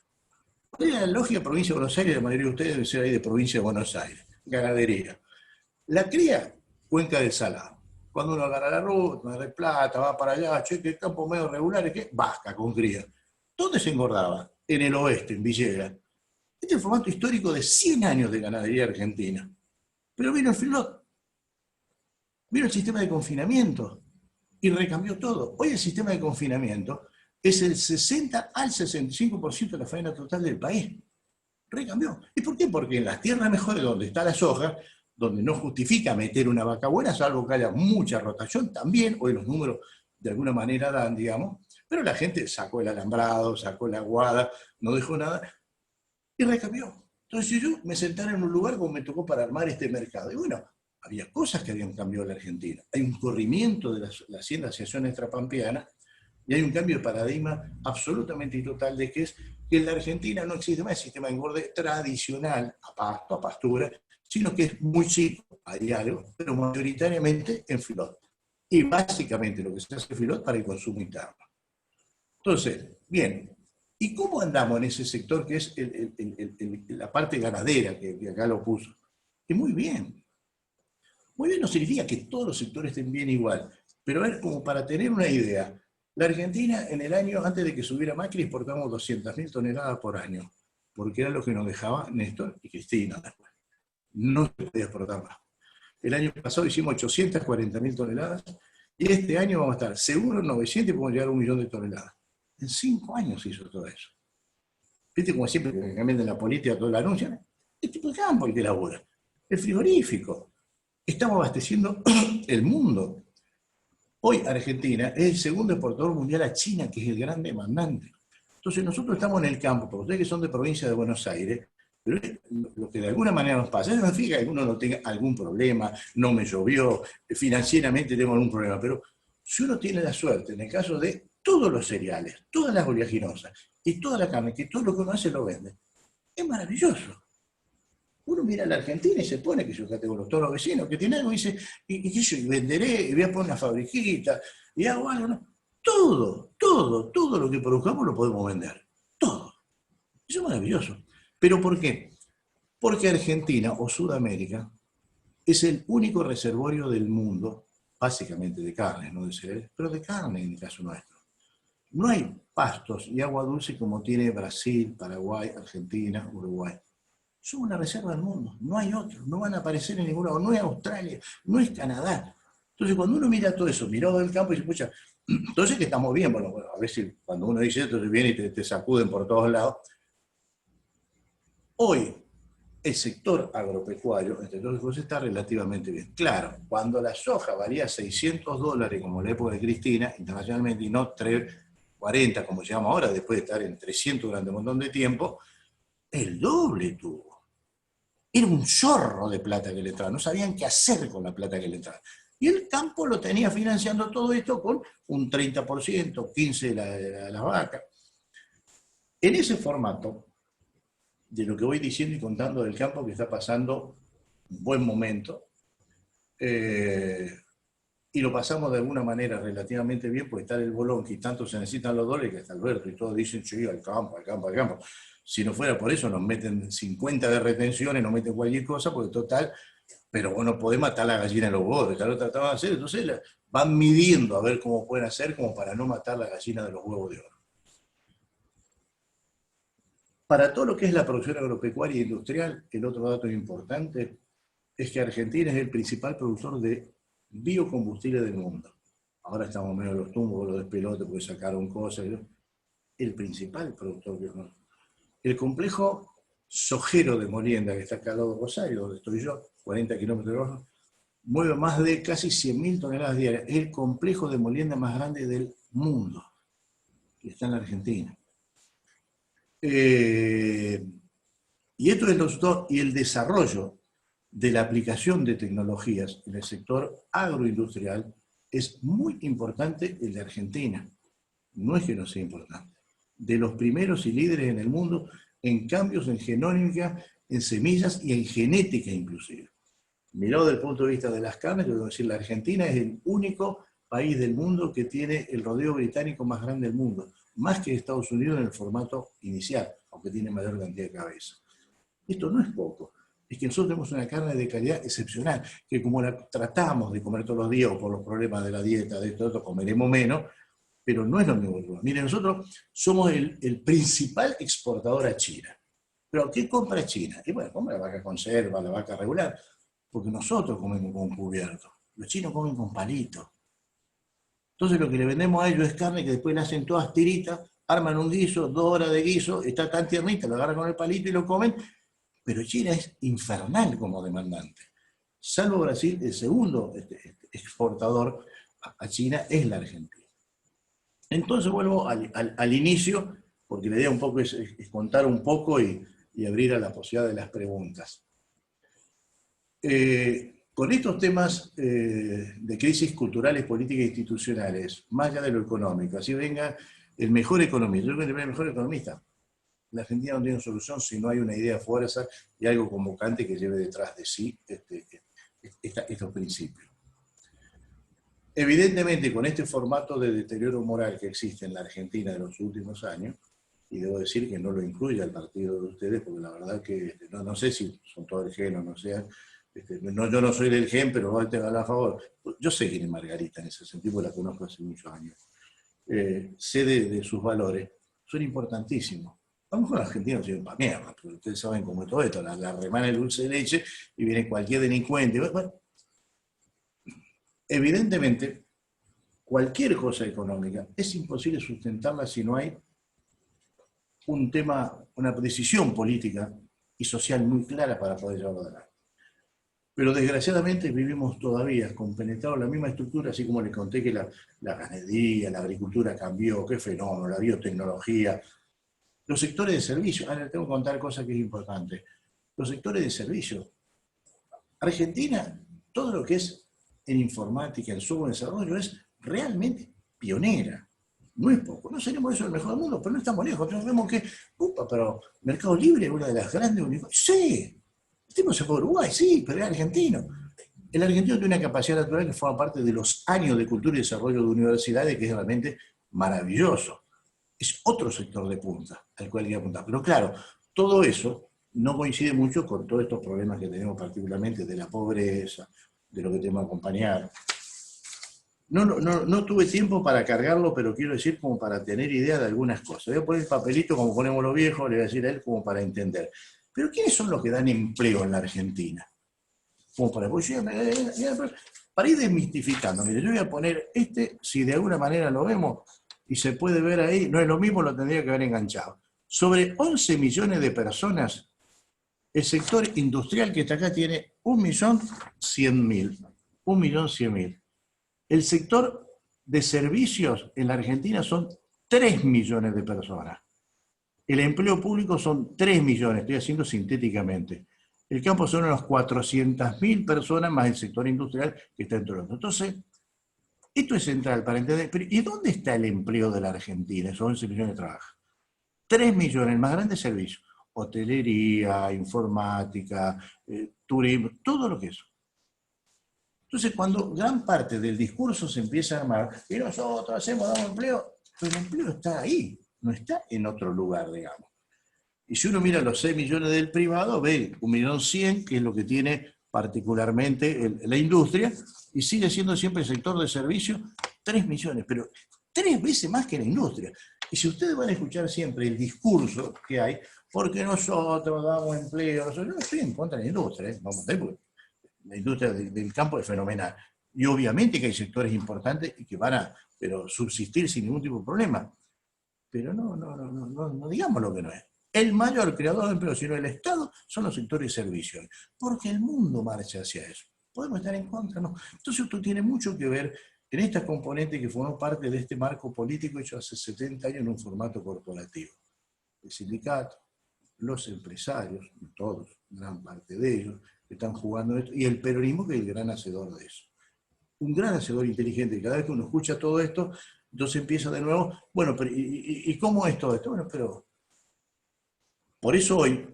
¿Cuál es la lógica de provincia de Buenos Aires? La mayoría de ustedes deben ser ahí de provincia de Buenos Aires. Ganadería. La cría, Cuenca del Salado. Cuando uno agarra la ruta, Mar del Plata, va para allá, che, que campo medio regular, ¿qué? Vasca con cría. ¿Dónde se engordaba? En el oeste, en Villegas. Este es el formato histórico de 100 años de ganadería argentina. Pero vino el filot, vino el sistema de confinamiento y recambió todo. Hoy el sistema de confinamiento es el 60 al 65% de la faena total del país. Recambió. ¿Y por qué? Porque en las tierras mejores, donde está la soja, donde no justifica meter una vaca buena, salvo que haya mucha rotación, también, hoy los números de alguna manera dan, digamos, pero la gente sacó el alambrado, sacó la aguada, no dejó nada, y recambió. Entonces si yo me sentara en un lugar como me tocó para armar este mercado, y bueno, había cosas que habían cambiado en la Argentina. Hay un corrimiento de la hacienda asociación extrapampeana, y hay un cambio de paradigma absolutamente y total de que es que en la Argentina no existe más el sistema de engorde tradicional, a pasto, a pastura, sino que es muy chico, hay algo, pero mayoritariamente en filot. Y básicamente lo que se hace en filot para el consumo interno. Entonces, bien, ¿y cómo andamos en ese sector que es la parte ganadera, que acá lo puso? Y muy bien. Muy bien no significa que todos los sectores estén bien igual, pero a ver, como para tener una idea, la Argentina en el año, antes de que subiera Macri, exportamos 200.000 toneladas por año, porque era lo que nos dejaba Néstor y Cristina después. No se podía exportar más. El año pasado hicimos 840.000 toneladas y este año vamos a estar seguros 900 y podemos llegar a 1 millón de toneladas. En 5 años se hizo todo eso. ¿Viste como siempre que cambian de la política todo lo anuncian? El tipo de campo el que elabora. El frigorífico. Estamos abasteciendo el mundo. Hoy Argentina es el segundo exportador mundial a China, que es el gran demandante. Entonces nosotros estamos en el campo, para ustedes que son de provincia de Buenos Aires, pero es lo que de alguna manera nos pasa. Eso no significa que uno no tenga algún problema, no me llovió, financieramente tengo algún problema, pero si uno tiene la suerte, en el caso de todos los cereales, todas las oleaginosas y toda la carne, que todo lo que uno hace lo vende, es maravilloso. Uno mira a la Argentina y se pone, que yo acá tengo todos los vecinos que tienen algo y dice, y yo venderé, y voy a poner una fabriquita, y hago algo, ¿no? Todo lo que produzcamos lo podemos vender. Todo. Eso es maravilloso. ¿Pero por qué? Porque Argentina o Sudamérica es el único reservorio del mundo, básicamente de carne, no de cereales, pero de carne en el caso nuestro. No hay pastos y agua dulce como tiene Brasil, Paraguay, Argentina, Uruguay. Son una reserva del mundo, no hay otro, no van a aparecer en ningún lado, no es Australia, no es Canadá. Entonces cuando uno mira todo eso, mirado del campo y dice, escucha, entonces que estamos bien, bueno, a ver si cuando uno dice esto, viene y te sacuden por todos lados. Hoy el sector agropecuario, entre todas las cosas, está relativamente bien. Claro, cuando la soja valía $600, como en la época de Cristina, internacionalmente, y no 3, 40, como llamamos ahora, después de estar en 300 durante un montón de tiempo, el doble tuvo. Era un chorro de plata que le entraba, no sabían qué hacer con la plata que le entraba. Y el campo lo tenía financiando todo esto con un 30%, 15% de las vacas. En ese formato, de lo que voy diciendo y contando del campo que está pasando un buen momento, y lo pasamos de alguna manera relativamente bien, porque está el bolón, que tanto se necesitan los dólares, que está Alberto, y todos dicen, sí, al campo, al campo, al campo. Si no fuera por eso, nos meten 50 de retenciones, nos meten cualquier cosa, porque total, pero bueno, podés matar la gallina en los huevos, que lo trataban de hacer, entonces van midiendo a ver cómo pueden hacer, como para no matar la gallina de los huevos de oro. Para todo lo que es la producción agropecuaria e industrial, el otro dato importante es que Argentina es el principal productor de biocombustible del mundo. Ahora estamos medio los tumbos, los despelotes, porque sacaron cosas. El principal productor que no. El complejo sojero de Molienda, que está acá al lado de Rosario, donde estoy yo, 40 kilómetros de Rosario, mueve más de casi 100.000 toneladas diarias. Es el complejo de molienda más grande del mundo, y está en la Argentina. Y esto es y el desarrollo de la aplicación de tecnologías en el sector agroindustrial es muy importante el de Argentina. No es que no sea importante. De los primeros y líderes en el mundo en cambios en genómica, en semillas y en genética inclusive. Mirado desde el punto de vista de las carnes, yo debo decir, la Argentina es el único país del mundo que tiene el rodeo británico más grande del mundo, más que Estados Unidos en el formato inicial, aunque tiene mayor cantidad de cabezas. Esto no es poco. Es que nosotros tenemos una carne de calidad excepcional, que como la tratamos de comer todos los días, o por los problemas de la dieta, de esto, comeremos menos, pero no es lo mismo. Miren, nosotros somos el principal exportador a China. ¿Pero qué compra China? Y bueno, compra la vaca conserva, la vaca regular, porque nosotros comemos con cubierto. Los chinos comen con palito. Entonces lo que le vendemos a ellos es carne que después le hacen todas tiritas, arman un guiso, 2 horas de guiso, está tan tiernita, lo agarran con el palito y lo comen, pero China es infernal como demandante. Salvo Brasil, el segundo exportador a China es la Argentina. Entonces vuelvo al inicio, porque la idea un poco es contar un poco y abrir a la posibilidad de las preguntas. Con estos temas de crisis culturales, políticas e institucionales, más allá de lo económico, así venga el mejor economista, yo creo que el mejor economista, la Argentina no tiene solución si no hay una idea de fuerza y algo convocante que lleve detrás de sí estos principios. Evidentemente, con este formato de deterioro moral que existe en la Argentina de los últimos años, y debo decir que no lo incluye al partido de ustedes, porque la verdad que no sé si son todos del GEN o no sean, yo no soy del GEN, pero voy a hablar a favor. Yo sé quién es Margarita en ese sentido, porque la conozco hace muchos años. Sé de sus valores, son importantísimos. A lo mejor los argentinos sirven para mierda, pero ustedes saben cómo es todo esto, la remana el dulce de leche y viene cualquier delincuente. Bueno, evidentemente, cualquier cosa económica es imposible sustentarla si no hay un tema, una decisión política y social muy clara para poder llevarlo adelante. Pero desgraciadamente vivimos todavía compenetrados en la misma estructura, así como les conté que la ganadería, la agricultura cambió, qué fenómeno, la biotecnología, los sectores de servicio. Ahora les tengo que contar cosas que es importante. Los sectores de servicio. Argentina, todo lo que es en informática, en software, en desarrollo, es realmente pionera. No es poco. No seremos eso el mejor del mundo, pero no estamos lejos. Nosotros vemos que, pero Mercado Libre es una de las grandes universidades. Sí, el tipo se fue a Uruguay, sí, pero es argentino. El argentino tiene una capacidad natural que forma parte de los años de cultura y desarrollo de universidades que es realmente maravilloso. Es otro sector de punta al cual hay que apuntar. Pero claro, todo eso no coincide mucho con todos estos problemas que tenemos particularmente de la pobreza, de lo que tenemos que acompañar. No tuve tiempo para cargarlo, pero quiero decir como para tener idea de algunas cosas. Voy a poner el papelito como ponemos los viejos, le voy a decir a él como para entender. Pero ¿quiénes son los que dan empleo en la Argentina? Como para ir desmistificando. Mire, yo voy a poner si de alguna manera lo vemos, y se puede ver ahí, no es lo mismo, lo tendría que haber enganchado. Sobre 11 millones de personas, el sector industrial que está acá tiene 1.100.000. 1.100.000. El sector de servicios en la Argentina son 3 millones de personas. El empleo público son 3 millones, estoy haciendo sintéticamente. El campo son unas 400.000 personas más el sector industrial que está dentro de otro. Entonces, esto es central para entender. Pero ¿y dónde está el empleo de la Argentina? Esos 11 millones de trabajos. 3 millones, el más grande servicio. Hotelería, informática, turismo, todo lo que es. Entonces, cuando gran parte del discurso se empieza a armar, y nosotros damos empleo, pero el empleo está ahí, no está en otro lugar, digamos. Y si uno mira los 6 millones del privado, ve 1.100.000, que es lo que tiene particularmente la industria, y sigue siendo siempre el sector de servicios 3 millones, pero 3 veces más que la industria. Y si ustedes van a escuchar siempre el discurso que hay, porque nosotros damos empleo, yo no estoy en contra de la industria, vamos a ver, porque la industria del campo es fenomenal. Y obviamente que hay sectores importantes y que van a subsistir sin ningún tipo de problema. Pero no digamos lo que no es. El mayor creador de empleo, sino el Estado, son los sectores de servicios. Porque el mundo marcha hacia eso. ¿Podemos estar en contra? No. Entonces esto tiene mucho que ver en esta componente que formó parte de este marco político hecho hace 70 años en un formato corporativo. El sindicato, los empresarios, todos, gran parte de ellos, están jugando esto, y el peronismo que es el gran hacedor de eso. Un gran hacedor inteligente, y cada vez que uno escucha todo esto, entonces empieza de nuevo, bueno, pero ¿y cómo es todo esto? Bueno, pero por eso hoy,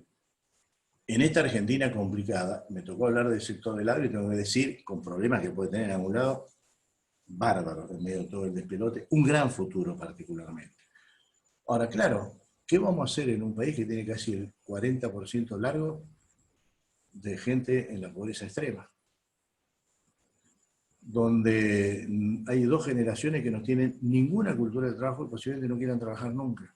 en esta Argentina complicada, me tocó hablar del sector del agro y tengo que decir, con problemas que puede tener en algún lado, bárbaro en medio de todo el despelote, un gran futuro particularmente. Ahora, claro, ¿qué vamos a hacer en un país que tiene casi el 40% largo de gente en la pobreza extrema? Donde hay 2 generaciones que no tienen ninguna cultura de trabajo y posiblemente no quieran trabajar nunca.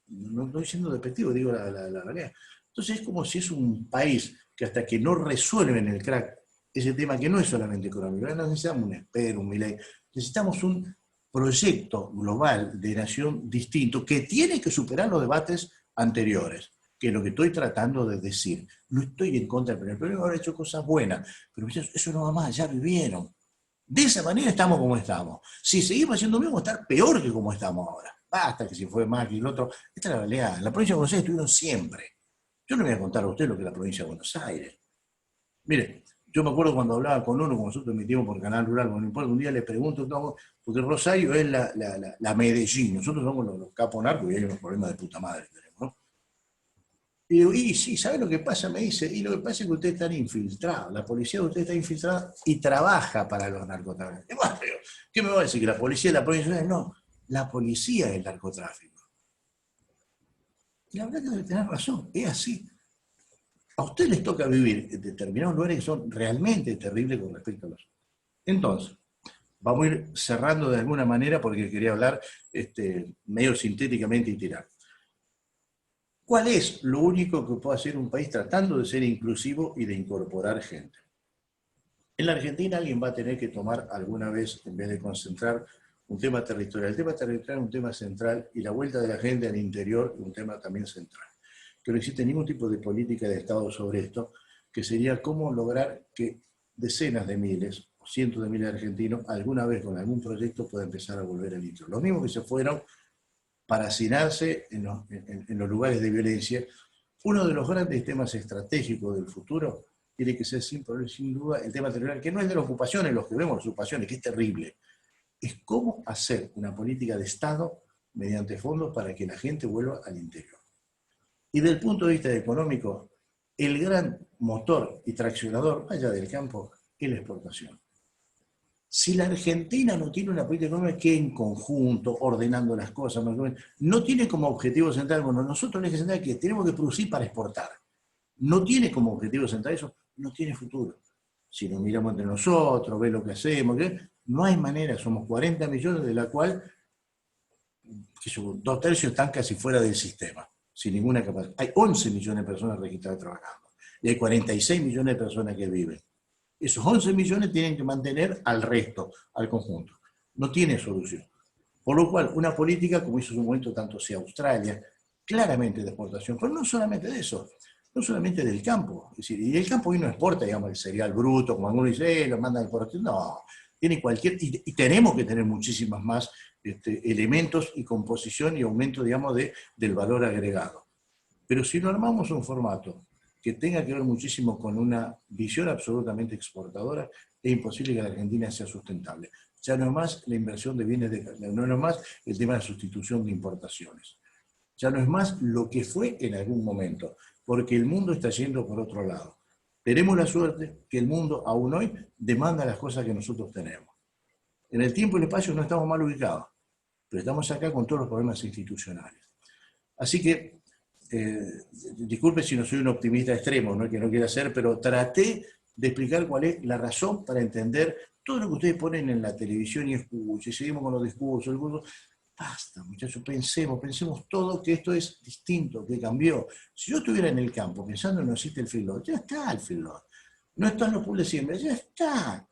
No estoy siendo despectivo, digo la realidad. Entonces es como si es un país que hasta que no resuelven el crack, ese tema que no es solamente económico, no necesitamos un Esper, un Milei, necesitamos un proyecto global de nación distinto que tiene que superar los debates anteriores, que es lo que estoy tratando de decir. No estoy en contra del PNL, pero habrá hecho cosas buenas, pero eso no va más, ya vivieron. De esa manera estamos como estamos. Si seguimos haciendo lo mismo, vamos a estar peor que como estamos ahora. Basta que si fue más que el otro. Esta es la realidad. En la provincia de Buenos Aires estuvieron siempre. Yo no voy a contar a usted lo que es la provincia de Buenos Aires. Mire, yo me acuerdo cuando hablaba con uno, como nosotros emitimos por Canal Rural, no importa, un día le pregunto, no, porque Rosario es la Medellín, nosotros somos los capos narcos y hay unos problemas de puta madre tenemos, ¿no? Y digo, y sí, ¿sabe lo que pasa? Me dice, y lo que pasa es que usted está infiltrado, la policía de usted está infiltrada y trabaja para los narcotraficantes. ¿Qué me va a decir? ¿Que la policía de la provincia? No, la policía del narcotráfico. Y la verdad que debe tener razón, es así. A ustedes les toca vivir en determinados lugares que son realmente terribles con respecto a los otros. Entonces, vamos a ir cerrando de alguna manera porque quería hablar medio sintéticamente y tirar. ¿Cuál es lo único que puede hacer un país tratando de ser inclusivo y de incorporar gente? En la Argentina alguien va a tener que tomar alguna vez, en vez de concentrar, un tema territorial. El tema territorial es un tema central y la vuelta de la gente al interior es un tema también central. Que no existe ningún tipo de política de Estado sobre esto, que sería cómo lograr que decenas de miles o cientos de miles de argentinos alguna vez con algún proyecto puedan empezar a volver al interior. Los mismos que se fueron para hacinarse en los lugares de violencia. Uno de los grandes temas estratégicos del futuro tiene que ser sin duda el tema territorial, que no es de las ocupaciones, los que vemos las ocupaciones, que es terrible. Es cómo hacer una política de Estado mediante fondos para que la gente vuelva al interior. Y desde el punto de vista económico, el gran motor y traccionador, allá del campo, es la exportación. Si la Argentina no tiene una política económica que en conjunto, ordenando las cosas, no tiene como objetivo central, bueno, nosotros el eje central es que tenemos que producir para exportar. No tiene como objetivo central eso, no tiene futuro. Si nos miramos entre nosotros, ve lo que hacemos, no hay manera, somos 40 millones, de la cual 2/3 están casi fuera del sistema, sin ninguna capacidad. Hay 11 millones de personas registradas trabajando, y hay 46 millones de personas que viven. Esos 11 millones tienen que mantener al resto, al conjunto. No tiene solución. Por lo cual, una política, como hizo en su momento tanto sea Australia, claramente de exportación, pero no solamente de eso, no solamente del campo. Es decir, y el campo hoy no exporta, digamos, el cereal bruto, como algunos dicen, lo mandan al portón. No, tiene cualquier, y tenemos que tener muchísimas más elementos y composición y aumento, digamos, del valor agregado. Pero si no armamos un formato que tenga que ver muchísimo con una visión absolutamente exportadora, es imposible que la Argentina sea sustentable. Ya no es más la inversión de bienes de carne, no es más el tema de sustitución de importaciones. Ya no es más lo que fue en algún momento, porque el mundo está yendo por otro lado. Tenemos la suerte que el mundo aún hoy demanda las cosas que nosotros tenemos. En el tiempo y el espacio no estamos mal ubicados, pero estamos acá con todos los problemas institucionales. Así que, disculpe si no soy un optimista extremo, ¿no? Que no quiera ser, pero traté de explicar cuál es la razón para entender todo lo que ustedes ponen en la televisión y escuchen, y seguimos con los discursos, el curso. Basta, muchachos, pensemos todo que esto es distinto, que cambió. Si yo estuviera en el campo pensando no existe el feedlot, ya está el feedlot. No están los pools de siembra, ya está.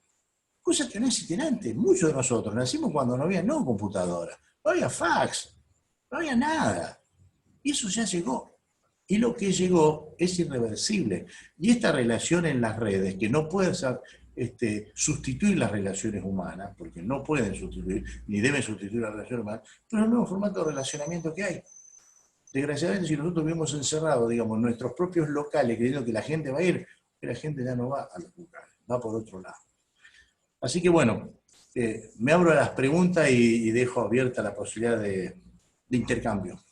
Cosas que no existían antes. Muchos de nosotros nacimos cuando no había computadora, no había fax, no había nada. Y eso ya llegó. Y lo que llegó es irreversible. Y esta relación en las redes, que no puede ser, sustituir las relaciones humanas, porque no pueden sustituir, ni deben sustituir las relaciones humanas, pero es el nuevo formato de relacionamiento que hay. Desgraciadamente, si nosotros vivimos encerrados, digamos, en nuestros propios locales, creyendo que la gente va a ir, la gente ya no va a los locales, va por otro lado. Así que bueno, me abro a las preguntas y dejo abierta la posibilidad de intercambio.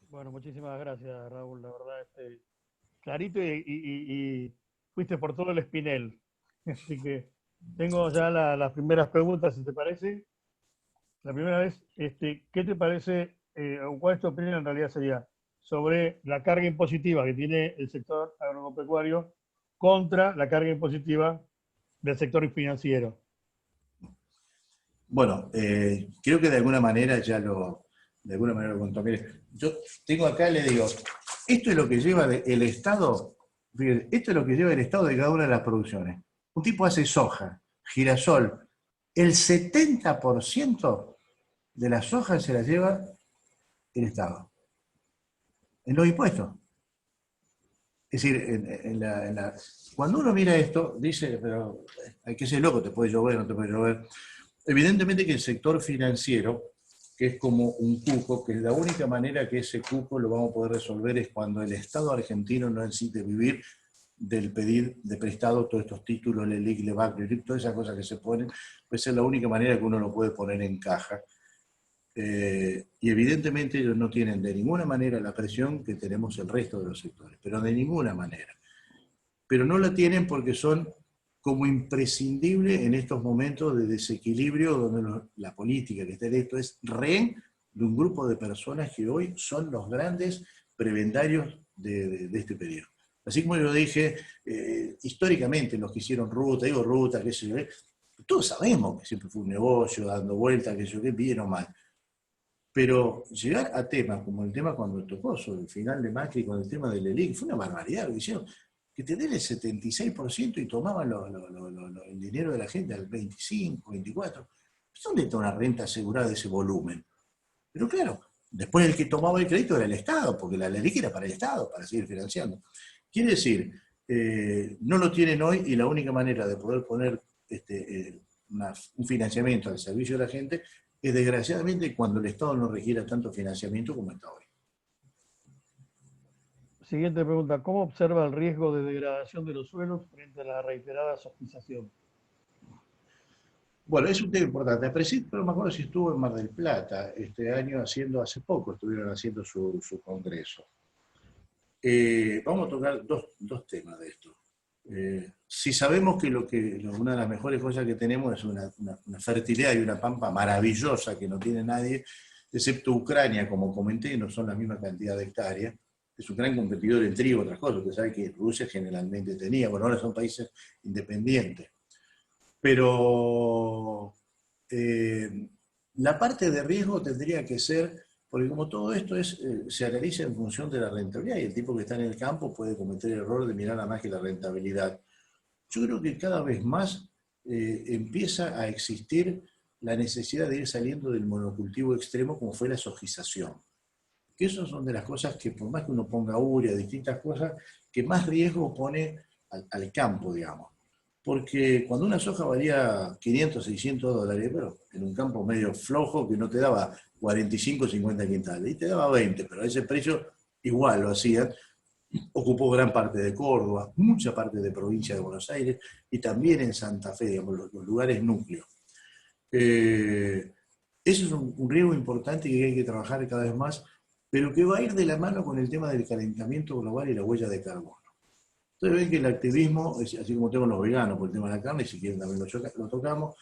Bueno, muchísimas gracias, Raúl. La verdad, clarito y fuiste por todo el espinel. Así que tengo ya las primeras preguntas, si te parece. La primera vez, ¿qué te parece, o cuál es tu opinión en realidad sería sobre la carga impositiva que tiene el sector agropecuario contra la carga impositiva del sector financiero? Bueno, creo que de alguna manera lo contó. Mire, yo tengo acá, le digo, esto es lo que lleva el Estado, fíjate, esto es lo que lleva el Estado de cada una de las producciones. Un tipo hace soja, girasol, el 70% de la soja se la lleva el Estado, en los impuestos. Es decir, cuando uno mira esto, dice, pero hay que ser loco, te puede llover, no te puede llover. Evidentemente que el sector financiero, que es como un cuco, que la única manera que ese cuco lo vamos a poder resolver es cuando el Estado argentino no necesite vivir del pedir de prestado todos estos títulos, el LELIC, LEVAC, todas esas cosas que se ponen, pues es la única manera que uno lo puede poner en caja. Y evidentemente ellos no tienen de ninguna manera la presión que tenemos el resto de los sectores, pero de ninguna manera. Pero no la tienen porque son como imprescindible en estos momentos de desequilibrio donde la política que está en esto es rehén de un grupo de personas que hoy son los grandes prebendarios de este periodo. Así como yo dije, históricamente los que hicieron ruta, digo ruta, qué sé yo, todos sabemos que siempre fue un negocio, dando vueltas, qué sé yo, bien o mal. Pero llegar a temas como el tema cuando tocó sobre el final de Macri con el tema del LELIC, fue una barbaridad lo que hicieron. Que te den el 76% y tomaban el dinero de la gente al 25, 24. ¿Dónde está una renta asegurada de ese volumen? Pero claro, después el que tomaba el crédito era el Estado, porque la LELIC era para el Estado, para seguir financiando. Quiere decir, no lo tienen hoy y la única manera de poder poner un financiamiento al servicio de la gente es desgraciadamente cuando el Estado no requiera tanto financiamiento como está hoy. Siguiente pregunta, ¿cómo observa el riesgo de degradación de los suelos frente a la reiterada sofización? Bueno, es un tema importante. Al principio no me acuerdo si estuvo en Mar del Plata este año hace poco estuvieron haciendo su congreso. Vamos a tocar dos temas de esto. Si sabemos que una de las mejores cosas que tenemos es una fertilidad y una pampa maravillosa que no tiene nadie, excepto Ucrania, como comenté, no son la misma cantidad de hectáreas. Es un gran competidor en trigo, otras cosas. Usted sabe que Rusia generalmente tenía, bueno, ahora son países independientes. Pero la parte de riesgo tendría que ser, porque como todo esto se analiza en función de la rentabilidad, y el tipo que está en el campo puede cometer el error de mirar nada más que la rentabilidad. Yo creo que cada vez más empieza a existir la necesidad de ir saliendo del monocultivo extremo como fue la sojización. Que esas son de las cosas que, por más que uno ponga urea, distintas cosas, que más riesgo pone al campo, digamos. porque cuando una soja valía 500, 600 dólares, pero en un campo medio flojo que no te daba 45, 50 quintales, y te daba 20, pero a ese precio igual lo hacían, ocupó gran parte de Córdoba, mucha parte de provincia de Buenos Aires, y también en Santa Fe, digamos, los lugares núcleos. Eso es un riesgo importante que hay que trabajar cada vez más, pero que va a ir de la mano con el tema del calentamiento global y la huella de carbono. Ustedes ven que el activismo, así como tengo los veganos por el tema de la carne, si quieren también lo tocamos,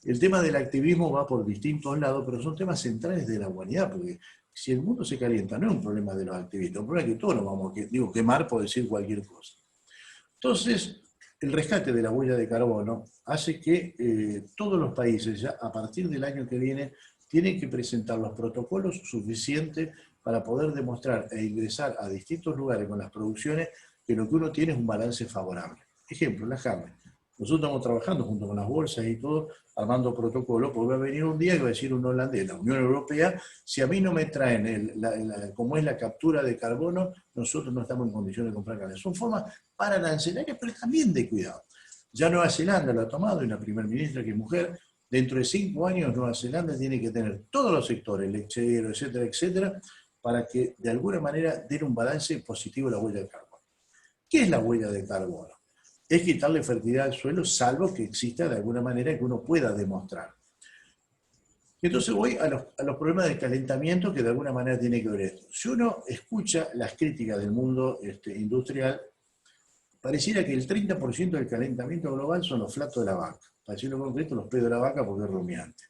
el tema del activismo va por distintos lados, pero son temas centrales de la humanidad, porque si el mundo se calienta no es un problema de los activistas, es un problema que todos nos vamos a quemar por decir cualquier cosa. Entonces, el rescate de la huella de carbono hace que todos los países, ya a partir del año que viene, tienen que presentar los protocolos suficientes para poder demostrar e ingresar a distintos lugares con las producciones que lo que uno tiene es un balance favorable. Ejemplo, la carne. Nosotros estamos trabajando junto con las bolsas y todo, armando protocolos, porque va a venir un día que va a decir un holandés, la Unión Europea, si a mí no me traen como es la captura de carbono, nosotros no estamos en condiciones de comprar carne. Son formas para arancelarias, pero también de cuidado. Ya Nueva Zelanda lo ha tomado, y una primer ministra que es mujer. Dentro de 5 años Nueva Zelanda tiene que tener todos los sectores, lechero, etcétera, etcétera, para que de alguna manera den un balance positivo a la huella de carbono. ¿Qué es la huella de carbono? Es quitarle fertilidad al suelo, salvo que exista de alguna manera que uno pueda demostrar. Entonces voy a los problemas de calentamiento que de alguna manera tiene que ver esto. Si uno escucha las críticas del mundo industrial, pareciera que el 30% del calentamiento global son los flatos de la vaca. Para decirlo concreto, los pedos de la vaca porque es rumiante.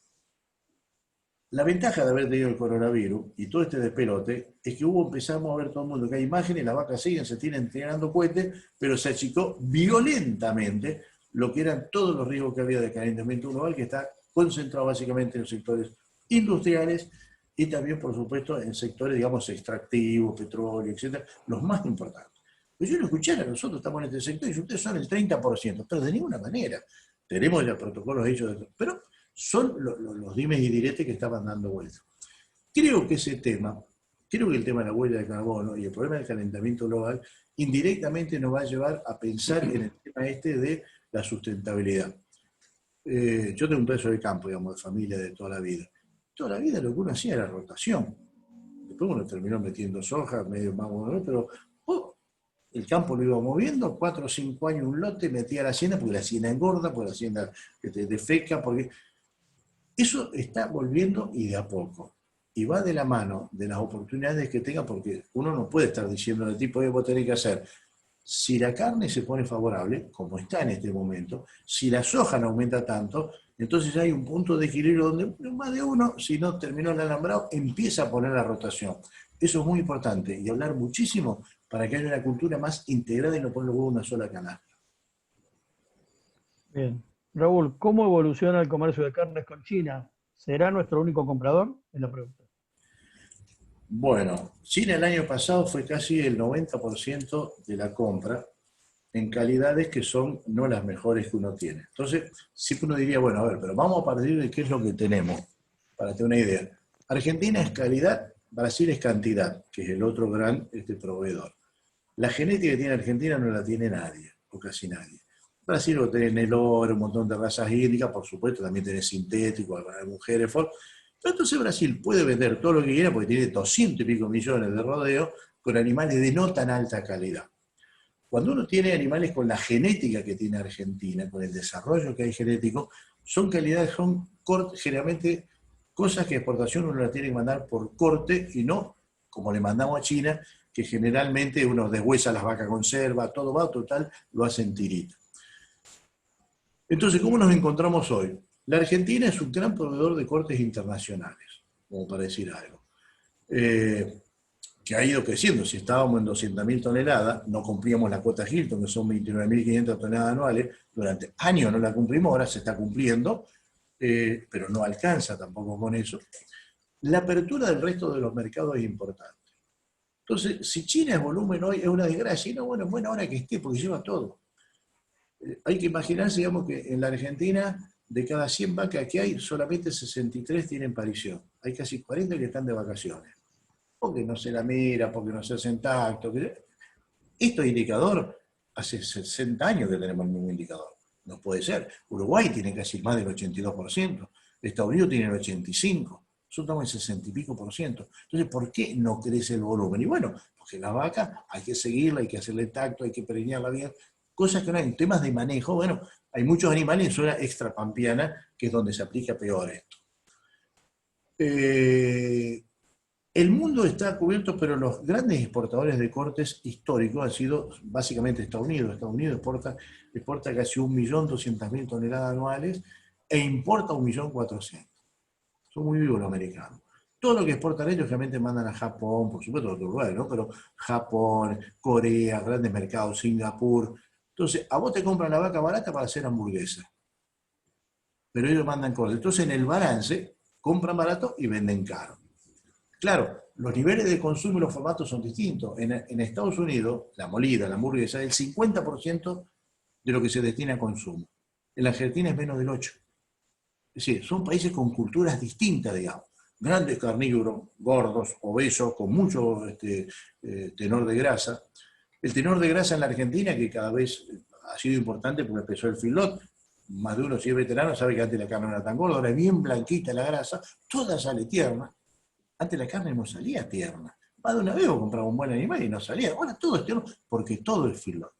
La ventaja de haber tenido el coronavirus y todo este despelote es que empezamos a ver todo el mundo que hay imágenes, las vacas siguen, se tienen tirando cohetes, pero se achicó violentamente lo que eran todos los riesgos que había de calentamiento global, que está concentrado básicamente en los sectores industriales y también, por supuesto, en sectores, digamos, extractivos, petróleo, etcétera, los más importantes. Pero yo lo escuché, nosotros estamos en este sector y ustedes son el 30%, pero de ninguna manera. Tenemos ya protocolos hechos, pero son los dimes y diretes que estaban dando vuelta. Creo que el tema de la huella de carbono y el problema del calentamiento global indirectamente nos va a llevar a pensar en el tema de la sustentabilidad. Yo tengo un pedazo de campo, digamos, de familia de toda la vida. Toda la vida lo que uno hacía era rotación. Después uno terminó metiendo soja, medio más o menos, pero el campo lo iba moviendo, 4 o 5 años un lote, metía la hacienda, porque la hacienda engorda, porque la hacienda defeca, porque eso está volviendo y de a poco. Y va de la mano de las oportunidades que tenga, porque uno no puede estar diciendo al tipo, vos tenés que hacer. Si la carne se pone favorable, como está en este momento, si la soja no aumenta tanto, entonces hay un punto de equilibrio donde más de uno, si no terminó el alambrado, empieza a poner la rotación. Eso es muy importante y hablar muchísimo para que haya una cultura más integrada y no poner huevo en una sola canasta. Bien. Raúl, ¿cómo evoluciona el comercio de carnes con China? ¿Será nuestro único comprador? Es la pregunta. Bueno, China el año pasado fue casi el 90% de la compra en calidades que son no las mejores que uno tiene. Entonces, siempre uno diría, bueno, a ver, pero vamos a partir de qué es lo que tenemos, para tener una idea. Argentina es calidad, Brasil es cantidad, que es el otro gran proveedor. La genética que tiene Argentina no la tiene nadie, o casi nadie. Brasil lo tiene Nelore, un montón de razas hídricas, por supuesto, también tiene sintético, algunas mujeres, pero entonces Brasil puede vender todo lo que quiera porque tiene 200 y pico millones de rodeos con animales de no tan alta calidad. Cuando uno tiene animales con la genética que tiene Argentina, con el desarrollo que hay genético, son calidades, son generalmente cosas que a exportación uno las tiene que mandar por corte y no como le mandamos a China, que generalmente uno deshuesa las vacas, conserva, todo va, total, lo hacen tirita. Entonces, ¿cómo nos encontramos hoy? La Argentina es un gran proveedor de cortes internacionales, como para decir algo, que ha ido creciendo. Si estábamos en 200.000 toneladas, no cumplíamos la cuota Hilton, que son 29.500 toneladas anuales, durante años no la cumplimos, ahora se está cumpliendo, pero no alcanza tampoco con eso. La apertura del resto de los mercados es importante. Entonces, si China es volumen hoy, es una desgracia, y no, bueno, es buena hora que esté, porque lleva todo. Hay que imaginarse, digamos, que en la Argentina, de cada 100 vacas que hay, solamente 63 tienen parición. Hay casi 40 que están de vacaciones. Porque no se la mira, porque no se hacen tacto. Esto es indicador, hace 60 años que tenemos el mismo indicador. No puede ser. Uruguay tiene casi más del 82%, Estados Unidos tiene el 85%, nosotros estamos en 60 y pico por ciento. Entonces, ¿por qué no crece el volumen? Y bueno, porque la vaca hay que seguirla, hay que hacerle tacto, hay que preñarla bien, cosas que no hay. En temas de manejo, bueno, hay muchos animales en zona extrapampiana, que es donde se aplica peor esto. El mundo está cubierto, pero los grandes exportadores de cortes históricos han sido básicamente Estados Unidos. Estados Unidos exporta casi 1.200.000 toneladas anuales e importa 1.400.000. Son muy vivos los americanos. Todo lo que exportan ellos realmente mandan a Japón, por supuesto a otros lugares, ¿no? Pero Japón, Corea, grandes mercados, Singapur. Entonces, a vos te compran la vaca barata para hacer hamburguesas, pero ellos mandan cortes. Entonces, en el balance, compran barato y venden caro. Claro, los niveles de consumo y los formatos son distintos. En Estados Unidos, la molida, la hamburguesa, es el 50% de lo que se destina a consumo. En la Argentina es menos del 8%. Es decir, son países con culturas distintas, digamos. Grandes carnívoros, gordos, obesos, con mucho tenor de grasa. El tenor de grasa en la Argentina, que cada vez ha sido importante porque empezó el feedlot, más de uno si es veterano sabe que antes la carne no era tan gorda, ahora es bien blanquita la grasa, toda sale tierna. Antes la carne no salía tierna. Más de una vez vos comprabas un buen animal y no salía. Ahora todo es tierno porque todo es feedlot.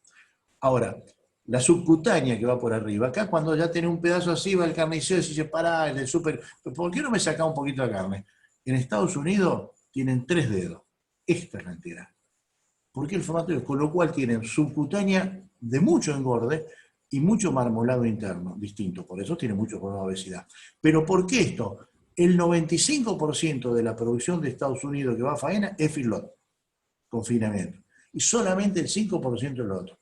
Ahora, la subcutánea que va por arriba, acá cuando ya tiene un pedazo así, va el carnicero y dice, pará, el del súper, ¿por qué no me saca un poquito de carne? En Estados Unidos tienen 3 dedos. Esta es la entera. ¿Por qué el formato es? Con lo cual tienen subcutánea de mucho engorde y mucho marmolado interno, distinto. Por eso tiene mucho problema de obesidad. ¿Pero por qué esto? El 95% de la producción de Estados Unidos que va a faena es feedlot, confinamiento. Y solamente el 5% es lo otro.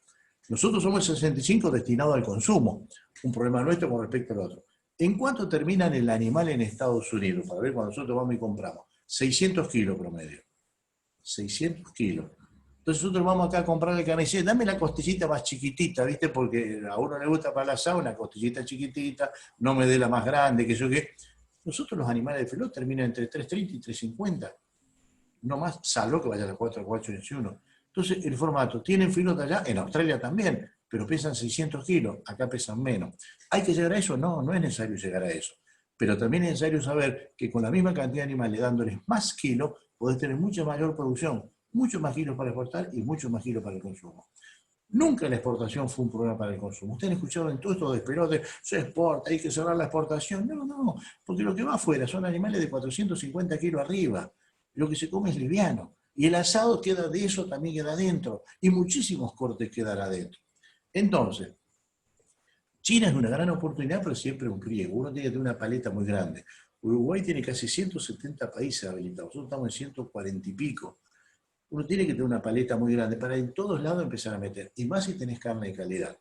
Nosotros somos el 65% destinado al consumo. Un problema nuestro con respecto al otro. ¿En cuánto terminan el animal en Estados Unidos? Para ver cuando nosotros vamos y compramos. 600 kilos promedio. 600 kilos. Entonces nosotros vamos acá a comprarle carnicero, dame la costillita más chiquitita, ¿viste? Porque a uno le gusta para el asado una costillita chiquitita, no me dé la más grande, que yo qué. Nosotros los animales de feedlot terminan entre 330 y 350. No más, salvo que vaya a las 4,81. Entonces el formato, tienen feedlot allá, en Australia también, pero pesan 600 kilos, acá pesan menos. ¿Hay que llegar a eso? No, no es necesario llegar a eso. Pero también es necesario saber que con la misma cantidad de animales, dándoles más kilos, podés tener mucha mayor producción, muchos más kilos para exportar y muchos más kilos para el consumo. Nunca la exportación fue un problema para el consumo. Ustedes han escuchado en todo esto de despelote, se exporta, hay que cerrar la exportación. No, no, porque lo que va afuera son animales de 450 kilos arriba. Lo que se come es liviano. Y el asado queda de eso, también queda adentro. Y muchísimos cortes quedan adentro. Entonces, China es una gran oportunidad, pero siempre un riesgo. Uno tiene que tener una paleta muy grande. Uruguay tiene casi 170 países habilitados. Nosotros estamos en 140 y pico. Uno tiene que tener una paleta muy grande para en todos lados empezar a meter. Y más si tenés carne de calidad.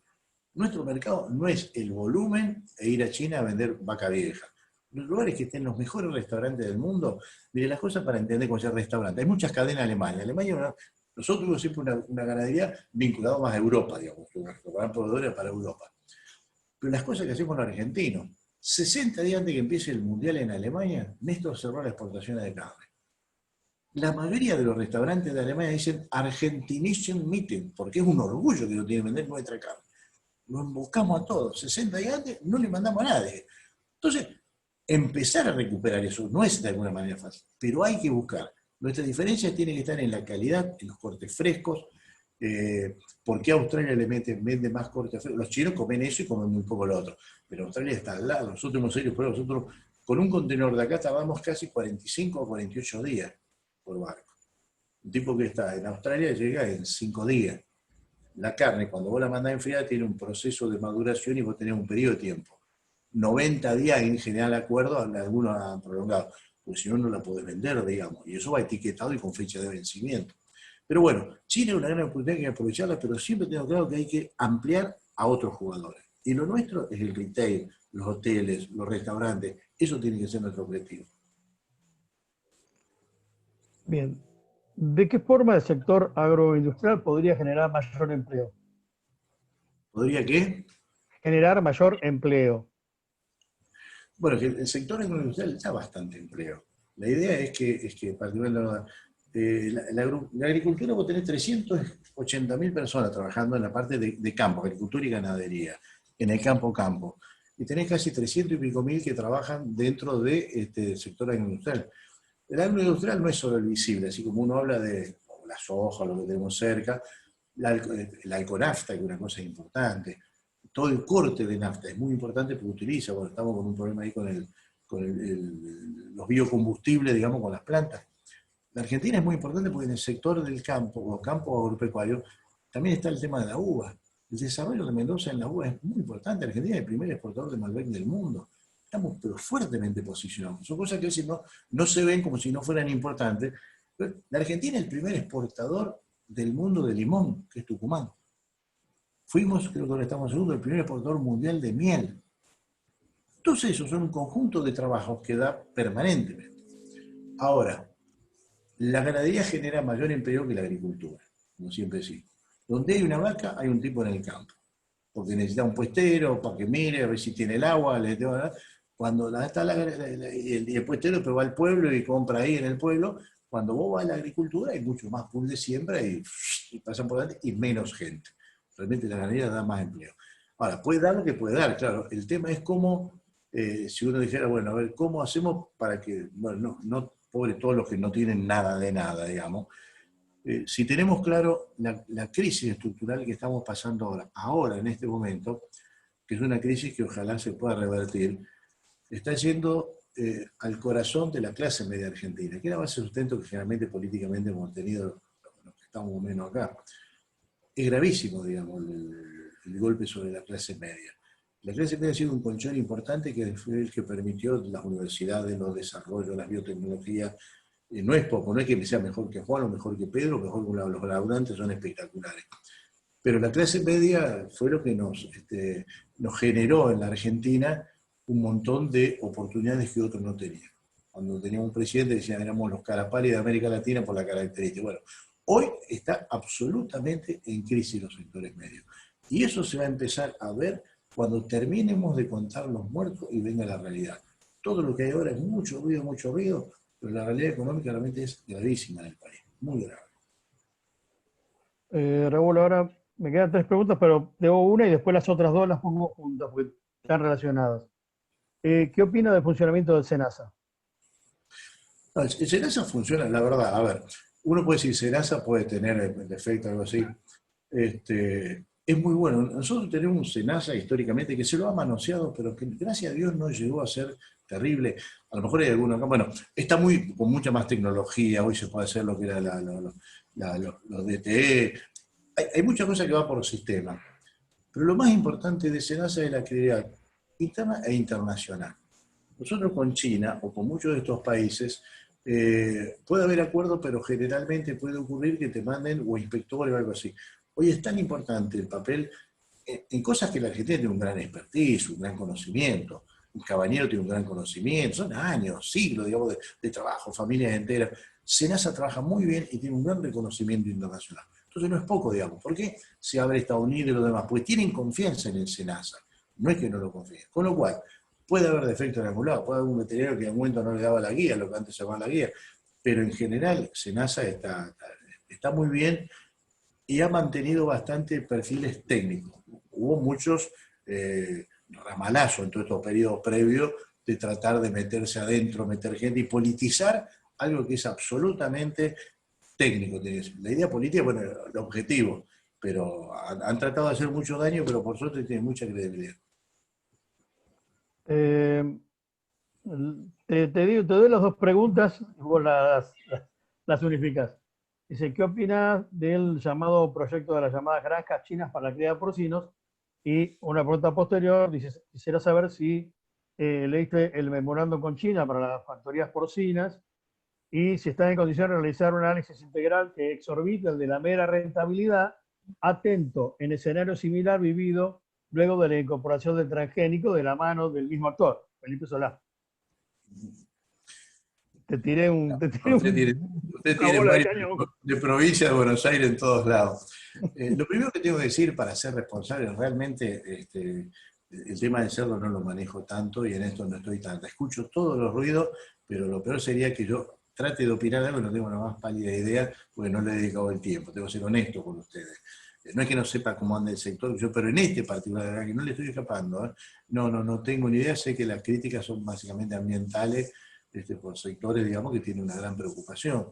Nuestro mercado no es el volumen e ir a China a vender vaca vieja. Los lugares que estén los mejores restaurantes del mundo, mire las cosas para entender cómo es el restaurante. Hay muchas cadenas alemanas. Alemania, nosotros tuvimos siempre una ganadería vinculada más a Europa, digamos, una gran proveedora para Europa. Pero las cosas que hacemos los argentinos, 60 días antes de que empiece el Mundial en Alemania, Néstor cerró las exportaciones de carne. La mayoría de los restaurantes de Alemania dicen Argentination Meeting, porque es un orgullo que no tienen que vender nuestra carne. Lo emboscamos a todos. 60 días antes no le mandamos a nadie. Entonces, empezar a recuperar eso no es de alguna manera fácil, pero hay que buscar. Nuestra diferencia tiene que estar en la calidad, en los cortes frescos. ¿Por qué Australia vende más cortes frescos? Los chinos comen eso y comen muy poco lo otro. Pero Australia está al lado. Nosotros hemos hecho pruebas. Nosotros con un contenedor de acá tardamos casi 45 o 48 días por barco. Un tipo que está en Australia llega en 5 días. La carne, cuando vos la mandás enfriada, tiene un proceso de maduración y vos tenés un periodo de tiempo. 90 días en general acuerdo, algunos han prolongado, porque si no, no la podés vender, digamos. Y eso va etiquetado y con fecha de vencimiento. Pero bueno, Chile es una gran oportunidad que hay que aprovecharla, pero siempre tengo claro que hay que ampliar a otros jugadores. Y lo nuestro es el retail, los hoteles, los restaurantes. Eso tiene que ser nuestro objetivo. Bien. ¿De qué forma el sector agroindustrial podría generar mayor empleo? ¿Podría qué? Generar mayor empleo. Bueno, que el sector agroindustrial da bastante empleo. La idea es que particularmente la agricultura, vos tenés 380.000 personas trabajando en la parte de campo, agricultura y ganadería. en el campo. Y tenés casi 300 y pico mil que trabajan dentro del sector agroindustrial. El agroindustrial no es solo el visible, así como uno habla de la soja, lo que tenemos cerca, la alconafta, que es una cosa importante. Todo el corte de nafta es muy importante porque utiliza, bueno, estamos con un problema ahí con los biocombustibles, digamos, con las plantas. La Argentina es muy importante porque en el sector del campo, o campo agropecuario, también está el tema de la uva. El desarrollo de Mendoza en la uva es muy importante. Argentina es el primer exportador de Malbec del mundo. Estamos pero fuertemente posicionados. Son cosas que a veces no se ven como si no fueran importantes. Pero la Argentina es el primer exportador del mundo de limón, que es Tucumán. Fuimos, creo que ahora estamos seguros, el primer exportador mundial de miel. Entonces, esos son un conjunto de trabajos que da permanentemente. Ahora, la ganadería genera mayor empleo que la agricultura, como siempre decimos. Donde hay una vaca, hay un tipo en el campo. Porque necesita un puestero para que mire, a ver si tiene el agua. Cuando está el puestero, pero va al pueblo y compra ahí en el pueblo. Cuando vos vas a la agricultura, hay mucho más pool de siembra y pasan por delante y menos gente. Realmente la ganadería da más empleo. Ahora, puede dar lo que puede dar, claro. El tema es cómo, si uno dijera, bueno, a ver, ¿cómo hacemos para que, bueno, no pobre todos los que no tienen nada de nada, digamos? Si tenemos claro la crisis estructural que estamos pasando ahora, en este momento, que es una crisis que ojalá se pueda revertir, está yendo al corazón de la clase media argentina, que era base de sustento que generalmente políticamente hemos tenido los que estamos menos acá. Es gravísimo, digamos, el golpe sobre la clase media. La clase media ha sido un colchón importante que fue el que permitió las universidades, los desarrollos, las biotecnologías. No es poco, no es que sea mejor que Juan o mejor que Pedro, mejor que los laburantes, son espectaculares. Pero la clase media fue lo que nos generó en la Argentina un montón de oportunidades que otros no tenían. Cuando teníamos un presidente decían éramos los carapales de América Latina por la característica. Bueno, hoy está absolutamente en crisis los sectores medios. Y eso se va a empezar a ver cuando terminemos de contar los muertos y venga la realidad. Todo lo que hay ahora es mucho ruido, pero la realidad económica realmente es gravísima en el país, muy grave. Raúl, ahora me quedan 3 preguntas, pero tengo una y después las otras 2 las pongo juntas porque están relacionadas. ¿Qué opina del funcionamiento del SENASA? No, el SENASA funciona, la verdad, a ver, uno puede decir SENASA puede tener defecto, algo así. Es muy bueno. Nosotros tenemos un SENASA históricamente que se lo ha manoseado, pero que gracias a Dios no llegó a ser terrible. A lo mejor hay algunos acá, bueno, está con mucha más tecnología, hoy se puede hacer lo que era los DTE, hay muchas cosas que van por el sistema. Pero lo más importante de SENASA es la actividad interna e internacional. Nosotros con China, o con muchos de estos países, puede haber acuerdos, pero generalmente puede ocurrir que te manden o inspectores o algo así. Hoy es tan importante el papel en cosas que la Argentina tiene un gran expertise, un gran conocimiento. Un Cabañero tiene un gran conocimiento, son años, siglos, digamos, de trabajo, familias enteras. SENASA trabaja muy bien y tiene un gran reconocimiento internacional. Entonces no es poco, digamos. ¿Por qué se abre Estados Unidos y lo demás? Porque tienen confianza en el SENASA. No es que no lo confíen. Con lo cual, puede haber defectos en algún lado, puede haber un veterinario que en un momento no le daba la guía, lo que antes se llamaba la guía, pero en general SENASA está muy bien y ha mantenido bastante perfiles técnicos. Hubo muchos ramalazos en todos estos periodos previos de tratar de meterse adentro, meter gente y politizar algo que es absolutamente técnico. La idea política, bueno, el objetivo, pero han tratado de hacer mucho daño, pero por suerte tienen mucha credibilidad. Te doy las 2 preguntas y vos las unificás. Dice, ¿qué opinas del llamado proyecto de las llamadas granjas chinas para la cría de porcinos? Y una pregunta posterior, dice, quisiera saber si leíste el memorando con China para las factorías porcinas y si están en condición de realizar un análisis integral que exorbite el de la mera rentabilidad, atento en escenario similar vivido luego de la incorporación del transgénico de la mano del mismo actor, Felipe Solá. Te tiré usted tiene varios de provincia de Buenos Aires en todos lados. Lo primero que tengo que decir para ser responsable, realmente el tema del cerdo no lo manejo tanto y en esto no estoy tanto. Escucho todos los ruidos, pero lo peor sería que yo trate de opinar algo y no tengo la más pálida idea porque no le he dedicado el tiempo. Tengo que ser honesto con ustedes. No es que no sepa cómo anda el sector, pero en este particular, que no le estoy escapando, no tengo ni idea, sé que las críticas son básicamente ambientales, por sectores, digamos, que tienen una gran preocupación.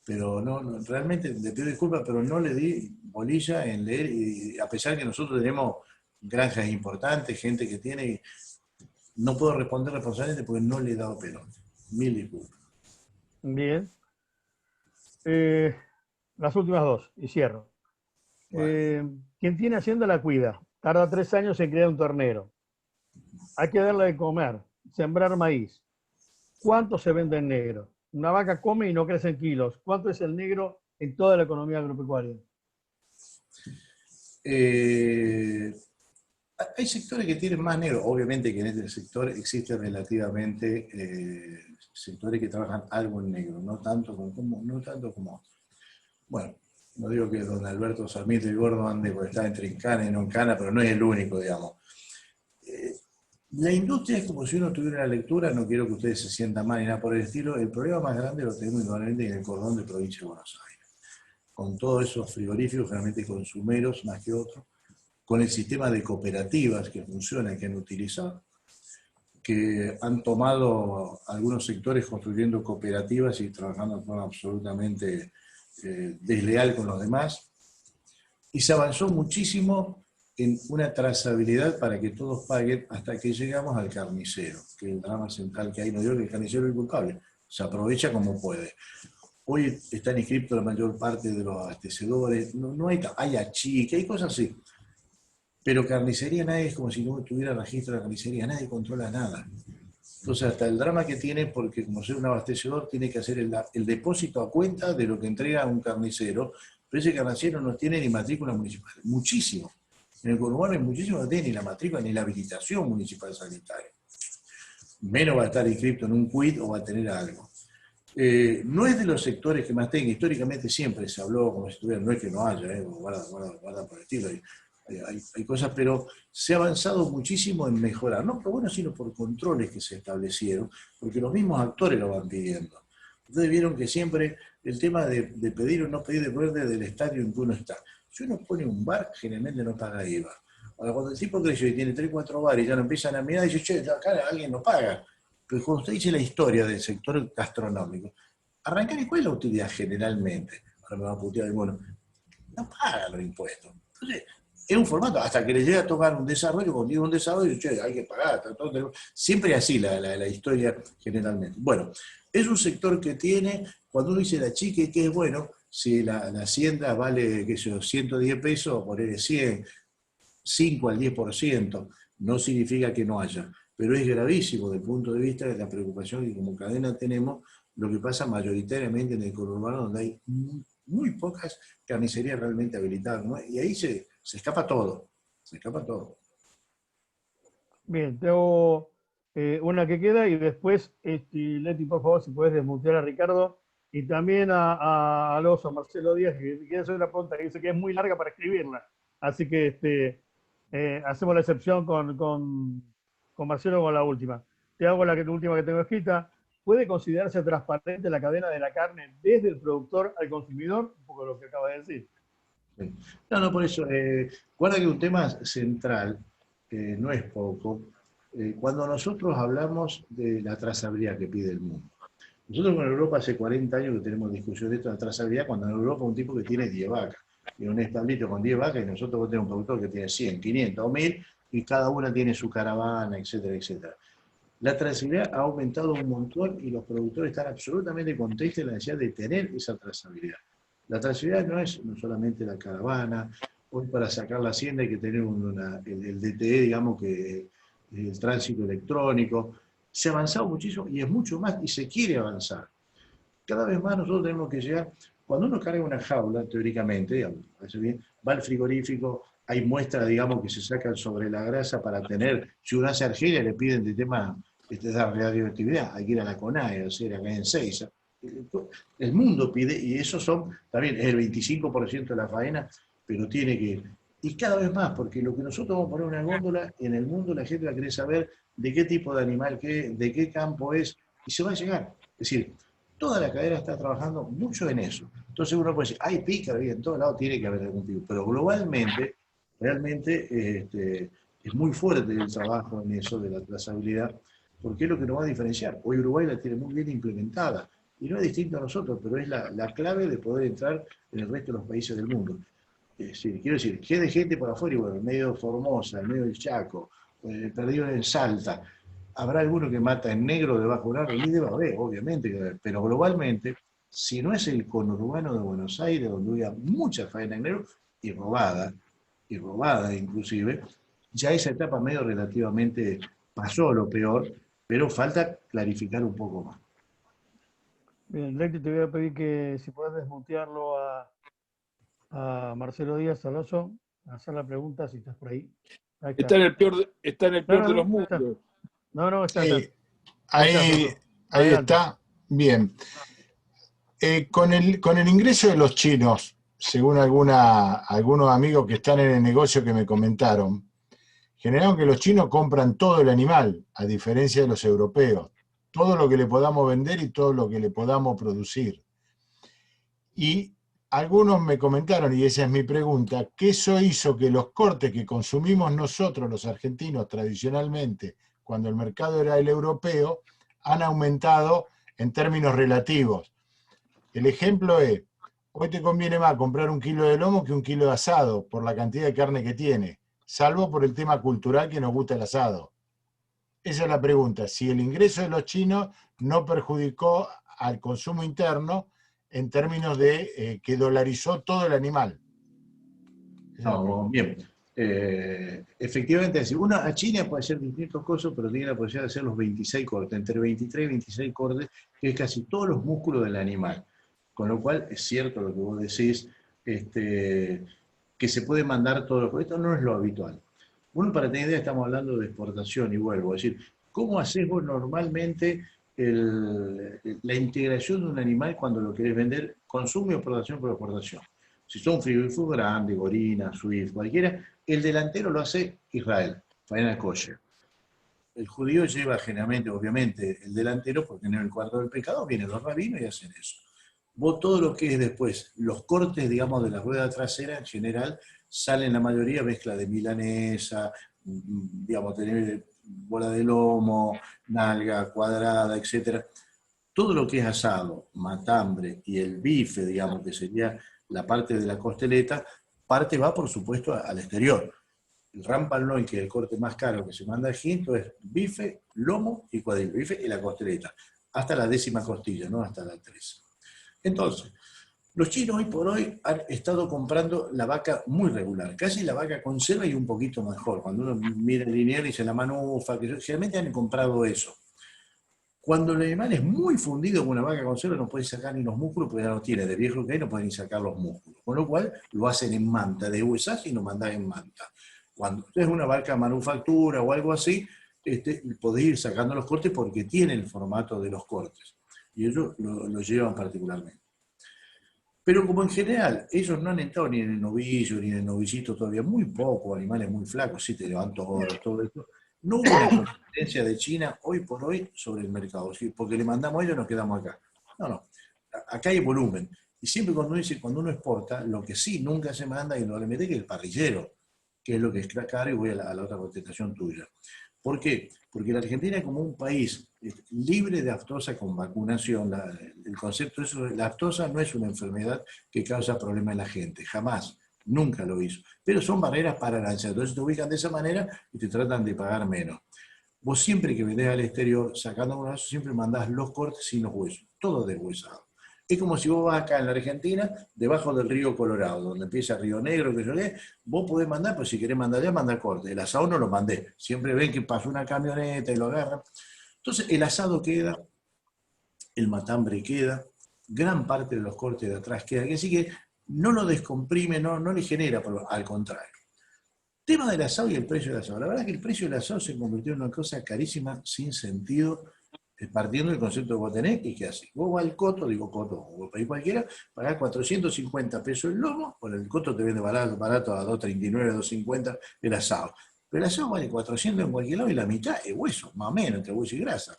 Pero realmente le pido disculpas, pero no le di bolilla en leer, y a pesar que nosotros tenemos granjas importantes, gente que tiene, no puedo responder responsablemente porque no le he dado pelota. Mil disculpas. Bien. Las últimas dos, y cierro. Bueno. Quien tiene hacienda la cuida. Tarda 3 años en criar un ternero. Hay que darle de comer, sembrar maíz. ¿Cuánto se vende en negro? Una vaca come y no crece en kilos. ¿Cuánto es el negro en toda la economía agropecuaria? Hay sectores que tienen más negro. Obviamente que en este sector existen relativamente sectores que trabajan algo en negro, no tanto como. Bueno, no digo que don Alberto Sarmiento y Gordo ande porque está entre en cana y no en cana, pero no es el único, digamos. La industria es como si uno tuviera una lectura, no quiero que ustedes se sientan mal ni nada por el estilo. El problema más grande lo tenemos indudablemente en el cordón de provincia de Buenos Aires, con todos esos frigoríficos, generalmente consumeros más que otros, con el sistema de cooperativas que funciona y que han utilizado, que han tomado algunos sectores construyendo cooperativas y trabajando de forma absolutamente desleal con los demás, y se avanzó muchísimo en una trazabilidad para que todos paguen hasta que llegamos al carnicero, que es el drama central que hay. No digo que el carnicero es culpable, se aprovecha como puede. Hoy están inscritos la mayor parte de los abastecedores, no hay achique, hay cosas así. Pero carnicería nadie, es como si no tuviera registro de carnicería, nadie controla nada. Entonces hasta el drama que tiene, porque como ser un abastecedor tiene que hacer el depósito a cuenta de lo que entrega un carnicero, pero ese carnicero no tiene ni matrícula municipal, muchísimo. En el conurbano hay muchísimo que no tiene ni la matrícula ni la habilitación municipal sanitaria. Menos va a estar inscrito en un quit o va a tener algo. No es de los sectores que más tenga, históricamente siempre se habló como si estuviera, no es que no haya, guarda por el estilo, hay cosas, pero se ha avanzado muchísimo en mejorar, no por bueno, sino por controles que se establecieron, porque los mismos actores lo van pidiendo. Ustedes vieron que siempre el tema de pedir o no pedir depende del estadio en que uno está. Si uno pone un bar, generalmente no paga IVA. Ahora, cuando el tipo creció y tiene 3 o 4 bares y ya lo empiezan a mirar, dice, che, acá alguien no paga. Pero cuando usted dice la historia del sector gastronómico, arrancar y cuál es la utilidad generalmente. Ahora me va a putear, bueno, no paga los impuestos. Entonces, es un formato, hasta que le llega a tocar un desarrollo, cuando digo un desarrollo, che, hay que pagar. Siempre así la historia generalmente. Bueno, es un sector que tiene, cuando uno dice la chique, que es bueno, si la hacienda vale, qué sé yo, 110 pesos, ponerle 100, 5 al 10%, no significa que no haya. Pero es gravísimo desde el punto de vista de la preocupación que como cadena tenemos, lo que pasa mayoritariamente en el conurbano, donde hay muy pocas carnicerías realmente habilitadas, ¿no? Y ahí se escapa todo, se escapa todo. Bien, tengo una que queda y después, Leti, por favor, si puedes desmutear a Ricardo y también al oso, Marcelo Díaz, que quiere hacer una pregunta que dice que es muy larga para escribirla. Así que hacemos la excepción con Marcelo con la última. Te hago la última que tengo escrita. ¿Puede considerarse transparente la cadena de la carne desde el productor al consumidor? Un poco lo que acaba de decir. No, por eso, guarda que un tema central, no es poco, cuando nosotros hablamos de la trazabilidad que pide el mundo. Nosotros con Europa hace 40 años que tenemos discusión de esto de la trazabilidad, cuando en Europa un tipo que tiene 10 vacas, y un establito con 10 vacas, y nosotros tenemos un productor que tiene 100, 500 o 1000, y cada una tiene su caravana, etcétera, etcétera. La trazabilidad ha aumentado un montón y los productores están absolutamente contentos de la necesidad de tener esa trazabilidad. La trazabilidad no es no solamente la caravana, hoy para sacar la hacienda hay que tener el DTE, digamos, que el tránsito electrónico. Se ha avanzado muchísimo y es mucho más y se quiere avanzar. Cada vez más nosotros tenemos que llegar, cuando uno carga una jaula, teóricamente, digamos, va al frigorífico, hay muestras, digamos, que se sacan sobre la grasa para tener, si uno hace Argelia le piden de tema de radioactividad, hay que ir a la CONAE, hacer acá en Seiza. El mundo pide, y eso también es el 25% de la faena, pero tiene que ir. Y cada vez más, porque lo que nosotros vamos a poner en una góndola, en el mundo la gente va a querer saber de qué tipo de animal, de qué campo es, y se va a llegar. Es decir, toda la cadena está trabajando mucho en eso. Entonces uno puede decir, hay pícaro y en todos lados tiene que haber algún tipo. Pero globalmente, realmente es muy fuerte el trabajo en eso de la trazabilidad, porque es lo que nos va a diferenciar. Hoy Uruguay la tiene muy bien implementada, y no es distinto a nosotros, pero es la clave de poder entrar en el resto de los países del mundo. Es decir, quiero decir, quede gente por afuera, y bueno, en medio de Formosa, en medio del Chaco, perdido en Salta, habrá alguno que mata en negro debajo de un árbol, y debe haber, obviamente, pero globalmente, si no es el conurbano de Buenos Aires, donde había mucha faena en negro, y robada inclusive, ya esa etapa medio relativamente pasó lo peor, pero falta clarificar un poco más. Bien, Leti, te voy a pedir que si puedes desmutearlo a Marcelo Díaz Alonso, hacer la pregunta si estás por ahí. Ahí está. Está en el No, peor de los no, está. mundos. No, está. Sí, Ahí está, ahí, Fernando. ahí Adelante. está. Bien. Con el ingreso de los chinos, según algunos amigos que están en el negocio que me comentaron, generaron que los chinos compran todo el animal, a diferencia de los europeos. Todo lo que le podamos vender y todo lo que le podamos producir. Y algunos me comentaron, y esa es mi pregunta, que eso hizo que los cortes que consumimos nosotros, los argentinos, tradicionalmente, cuando el mercado era el europeo, han aumentado en términos relativos. El ejemplo es, hoy te conviene más comprar 1 kilo de lomo que 1 kilo de asado, por la cantidad de carne que tiene, salvo por el tema cultural que nos gusta el asado. Esa es la pregunta, si el ingreso de los chinos no perjudicó al consumo interno, en términos de que dolarizó todo el animal. No, bien. Efectivamente, a China puede ser distintos cosas, pero tiene la posibilidad de hacer los 26 cortes, entre 23 y 26 cortes, que es casi todos los músculos del animal. Con lo cual, es cierto lo que vos decís, que se puede mandar todo lo. Esto no es lo habitual. Uno, para tener idea, estamos hablando de exportación, y vuelvo, es decir, ¿cómo haces vos normalmente la integración de un animal cuando lo querés vender? Consumo y exportación por exportación. Si son frigoríficos grandes, Gorina, Swift, cualquiera, el delantero lo hace Israel, faena kosher. El judío lleva generalmente, obviamente, el delantero, porque en el cuarto del pecado vienen los rabinos y hacen eso. Vos todo lo que es después, los cortes, digamos, de la rueda trasera, en general, salen la mayoría mezcla de milanesa, digamos, tener bola de lomo, nalga cuadrada, etc. Todo lo que es asado, matambre y el bife, digamos, que sería la parte de la costeleta, parte va, por supuesto, al exterior. El rampal loin, que es el corte más caro que se manda al Egipto, es bife, lomo y cuadril, bife y la costeleta, hasta la 10ª costilla, no hasta la 13. Entonces, los chinos hoy por hoy han estado comprando la vaca muy regular, casi la vaca conserva y un poquito mejor. Cuando uno mira el lineal y dice la manufa, que generalmente han comprado eso. Cuando el animal es muy fundido con una vaca conserva, no puede sacar ni los músculos, porque ya no tiene, de viejo que hay, no puede ni sacar los músculos. Con lo cual, lo hacen en manta, de huesas y lo mandan en manta. Cuando es una vaca manufactura o algo así, podés ir sacando los cortes porque tiene el formato de los cortes. Y ellos lo llevan particularmente. Pero como en general, ellos no han entrado ni en el novillo, ni en el novillito todavía, muy poco, animales muy flacos, sí te levanto oro, todo esto. No hubo una competencia de China hoy por hoy sobre el mercado, ¿sí? Porque le mandamos a ellos y nos quedamos acá. No. Acá hay volumen. Y siempre cuando uno exporta, lo que sí nunca se manda indudablemente que el parrillero, que es lo que es caro, y voy a la otra contestación tuya. ¿Por qué? Porque la Argentina, como un país libre de aftosa con vacunación, el concepto de eso, la aftosa no es una enfermedad que causa problemas en la gente, jamás, nunca lo hizo. Pero son barreras para el anciano. Entonces te ubican de esa manera y te tratan de pagar menos. Vos siempre que vendés al exterior, sacando un brazo, siempre mandás los cortes sin los huesos, todo deshuesado. Es como si vos vas acá en la Argentina, debajo del río Colorado, donde empieza Río Negro, que yo sé, vos podés mandar, pero si querés mandar allá, manda corte. El asado no lo mandé. Siempre ven que pasó una camioneta y lo agarran. Entonces el asado queda, el matambre queda, gran parte de los cortes de atrás queda, así que no lo descomprime, no le genera, al contrario. Tema del asado y el precio del asado. La verdad es que el precio del asado se convirtió en una cosa carísima, sin sentido, partiendo del concepto que vos tenés, y que así. Vos vas al coto, o país cualquiera, pagás 450 pesos el lomo, por el coto te vende barato a 2.39, 2.50 el asado. Pero el asado vale 400 en cualquier lado y la mitad es hueso, más o menos, entre hueso y grasa.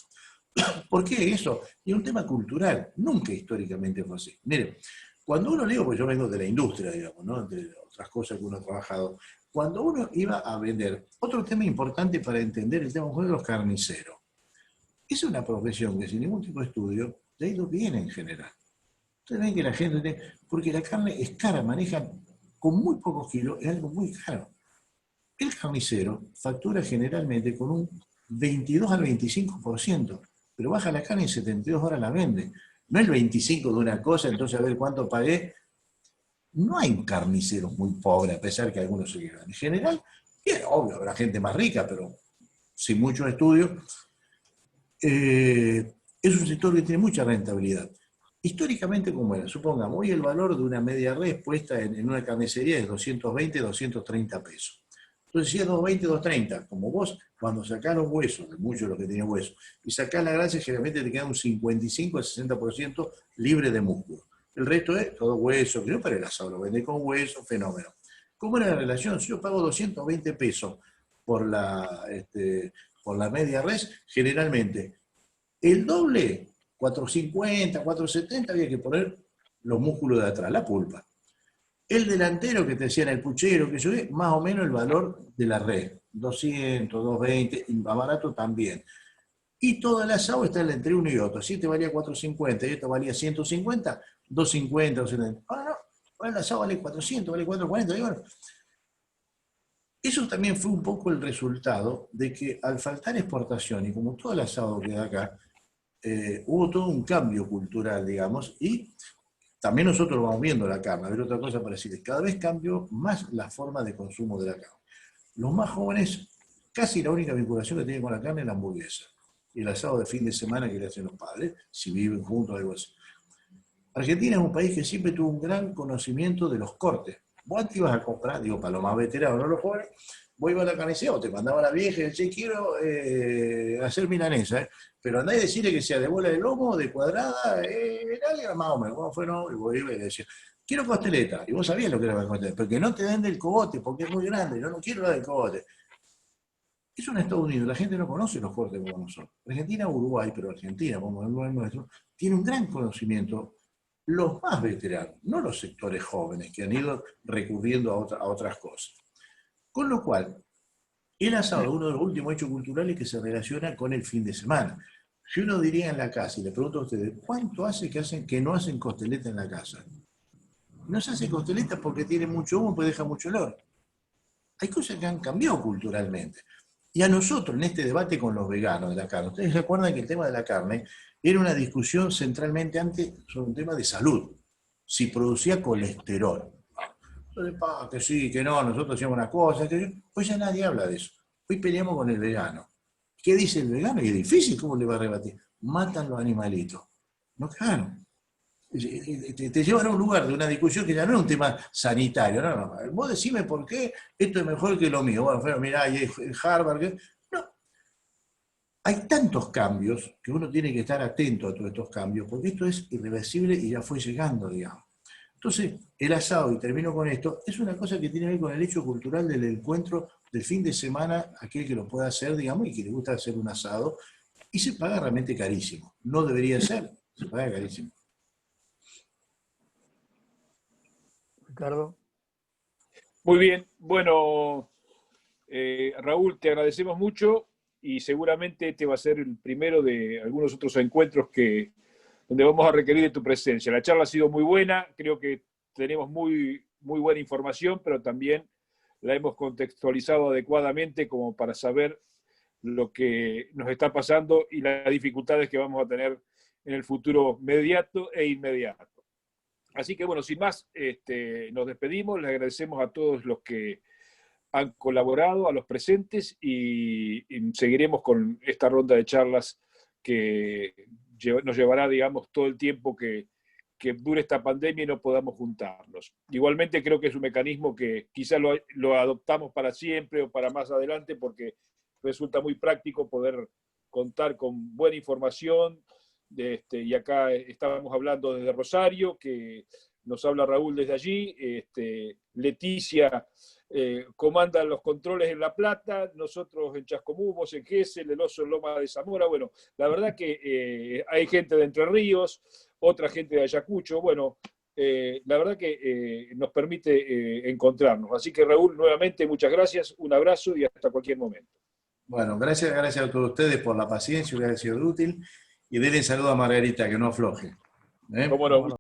¿Por qué eso? Y es un tema cultural, nunca históricamente fue así. Miren, Cuando uno, le digo, porque yo vengo de la industria, digamos, ¿no? De otras cosas que uno ha trabajado, cuando uno iba a vender, otro tema importante para entender el tema de los carniceros, es una profesión que sin ningún tipo de estudio le ha ido bien en general. Ustedes ven que la gente, porque la carne es cara, manejan con muy pocos kilos, es algo muy caro. El carnicero factura generalmente con un 22 al 25%, pero baja la carne y en 72 horas la vende. No el 25 de una cosa, entonces a ver cuánto pagué. No hay carniceros muy pobres, a pesar que algunos se quedan. En general, bien, obvio, habrá gente más rica, pero sin muchos estudios. Es un sector que tiene mucha rentabilidad. Históricamente, como era, supongamos, hoy el valor de una media res puesta en una carnicería es 220, 230 pesos. Entonces, si es 220, 230, como vos, cuando sacás los huesos, de muchos de los que tienen huesos, y sacás la grasa, generalmente te queda un 55 al 60% libre de músculo. El resto es todo hueso, que yo para el asado lo vendé con hueso, fenómeno. ¿Cómo era la relación? Si yo pago 220 pesos por la media res, generalmente el doble, 450, 470, había que poner los músculos de atrás, la pulpa. El delantero que te decían el puchero, que yo vi, más o menos el valor de la red, 200, 220, y más barato también. Y todo el asado está entre uno y otro. Si este valía 450 y esto valía 150, 250, 270. Ahora no, ahora el asado vale 400, vale 440. Y bueno, eso también fue un poco el resultado de que al faltar exportación, y como todo el asado que da acá, hubo todo un cambio cultural, digamos, y también nosotros vamos viendo la carne. A ver, otra cosa para decirles, cada vez cambió más la forma de consumo de la carne. Los más jóvenes, casi la única vinculación que tienen con la carne es la hamburguesa y el asado de fin de semana que le hacen los padres, si viven juntos o algo así. Argentina es un país que siempre tuvo un gran conocimiento de los cortes. Vos antes ibas a comprar, digo, para los más veteranos, no los jóvenes, vos ibas a la carnicería o te mandaba la vieja y decía, quiero hacer milanesa, pero andá y decirle que sea de bola de lomo, de cuadrada, algo más o menos. ¿Cómo fue? No, y vos ibas y decías, quiero costeleta. Y vos sabías lo que era la costeleta, porque no te den del cogote, porque es muy grande, yo no quiero la del cogote. Eso en Estados Unidos, la gente no conoce los cortes como nosotros. Argentina, Uruguay, pero Argentina, como el lugar nuestro, tiene un gran conocimiento, los más veteranos, no los sectores jóvenes que han ido recurriendo a otras cosas. Con lo cual, el asado es uno de los últimos hechos culturales que se relaciona con el fin de semana. Si uno diría en la casa, y le pregunto a ustedes, ¿cuánto hace que no hacen costeleta en la casa? No se hace costeleta porque tiene mucho humo, pues deja mucho olor. Hay cosas que han cambiado culturalmente. Y a nosotros, en este debate con los veganos de la carne, ustedes se acuerdan que el tema de la carne era una discusión centralmente antes sobre un tema de salud, si producía colesterol. Entonces, que sí, que no, nosotros hacíamos una cosa, hoy ya nadie habla de eso. Hoy peleamos con el vegano. ¿Qué dice el vegano? Y es difícil, ¿cómo le va a rebatir? Matan los animalitos. No, claro. Te llevan a un lugar de una discusión que ya no es un tema sanitario. No, no. Vos decime por qué esto es mejor que lo mío. Bueno, mirá, hay Harvard. No. Hay tantos cambios que uno tiene que estar atento a todos estos cambios, porque esto es irreversible y ya fue llegando, digamos. Entonces, el asado, y termino con esto, es una cosa que tiene que ver con el hecho cultural del encuentro del fin de semana, aquel que lo pueda hacer, digamos, y que le gusta hacer un asado, y se paga realmente carísimo. No debería ser, se paga carísimo. Ricardo. Muy bien, bueno, Raúl, te agradecemos mucho y seguramente este va a ser el primero de algunos otros encuentros donde vamos a requerir de tu presencia. La charla ha sido muy buena, creo que tenemos muy buena información, pero también la hemos contextualizado adecuadamente como para saber lo que nos está pasando y las dificultades que vamos a tener en el futuro mediato e inmediato. Así que bueno, sin más, nos despedimos, les agradecemos a todos los que han colaborado, a los presentes y seguiremos con esta ronda de charlas que nos llevará, digamos, todo el tiempo que dure esta pandemia y no podamos juntarnos. Igualmente creo que es un mecanismo que quizá lo adoptamos para siempre o para más adelante porque resulta muy práctico poder contar con buena información. Y acá estábamos hablando desde Rosario, que nos habla Raúl desde allí, Leticia comanda los controles en La Plata, nosotros en Chascomús, vos en Gesell, el Oso en Loma de Zamora. Bueno, la verdad que hay gente de Entre Ríos, otra gente de Ayacucho. Bueno, la verdad que nos permite encontrarnos. Así que Raúl, nuevamente muchas gracias, un abrazo y hasta cualquier momento. Bueno, gracias a todos ustedes por la paciencia, hubiera sido útil. Y denle saludo a Margarita, que no afloje. Cómo no.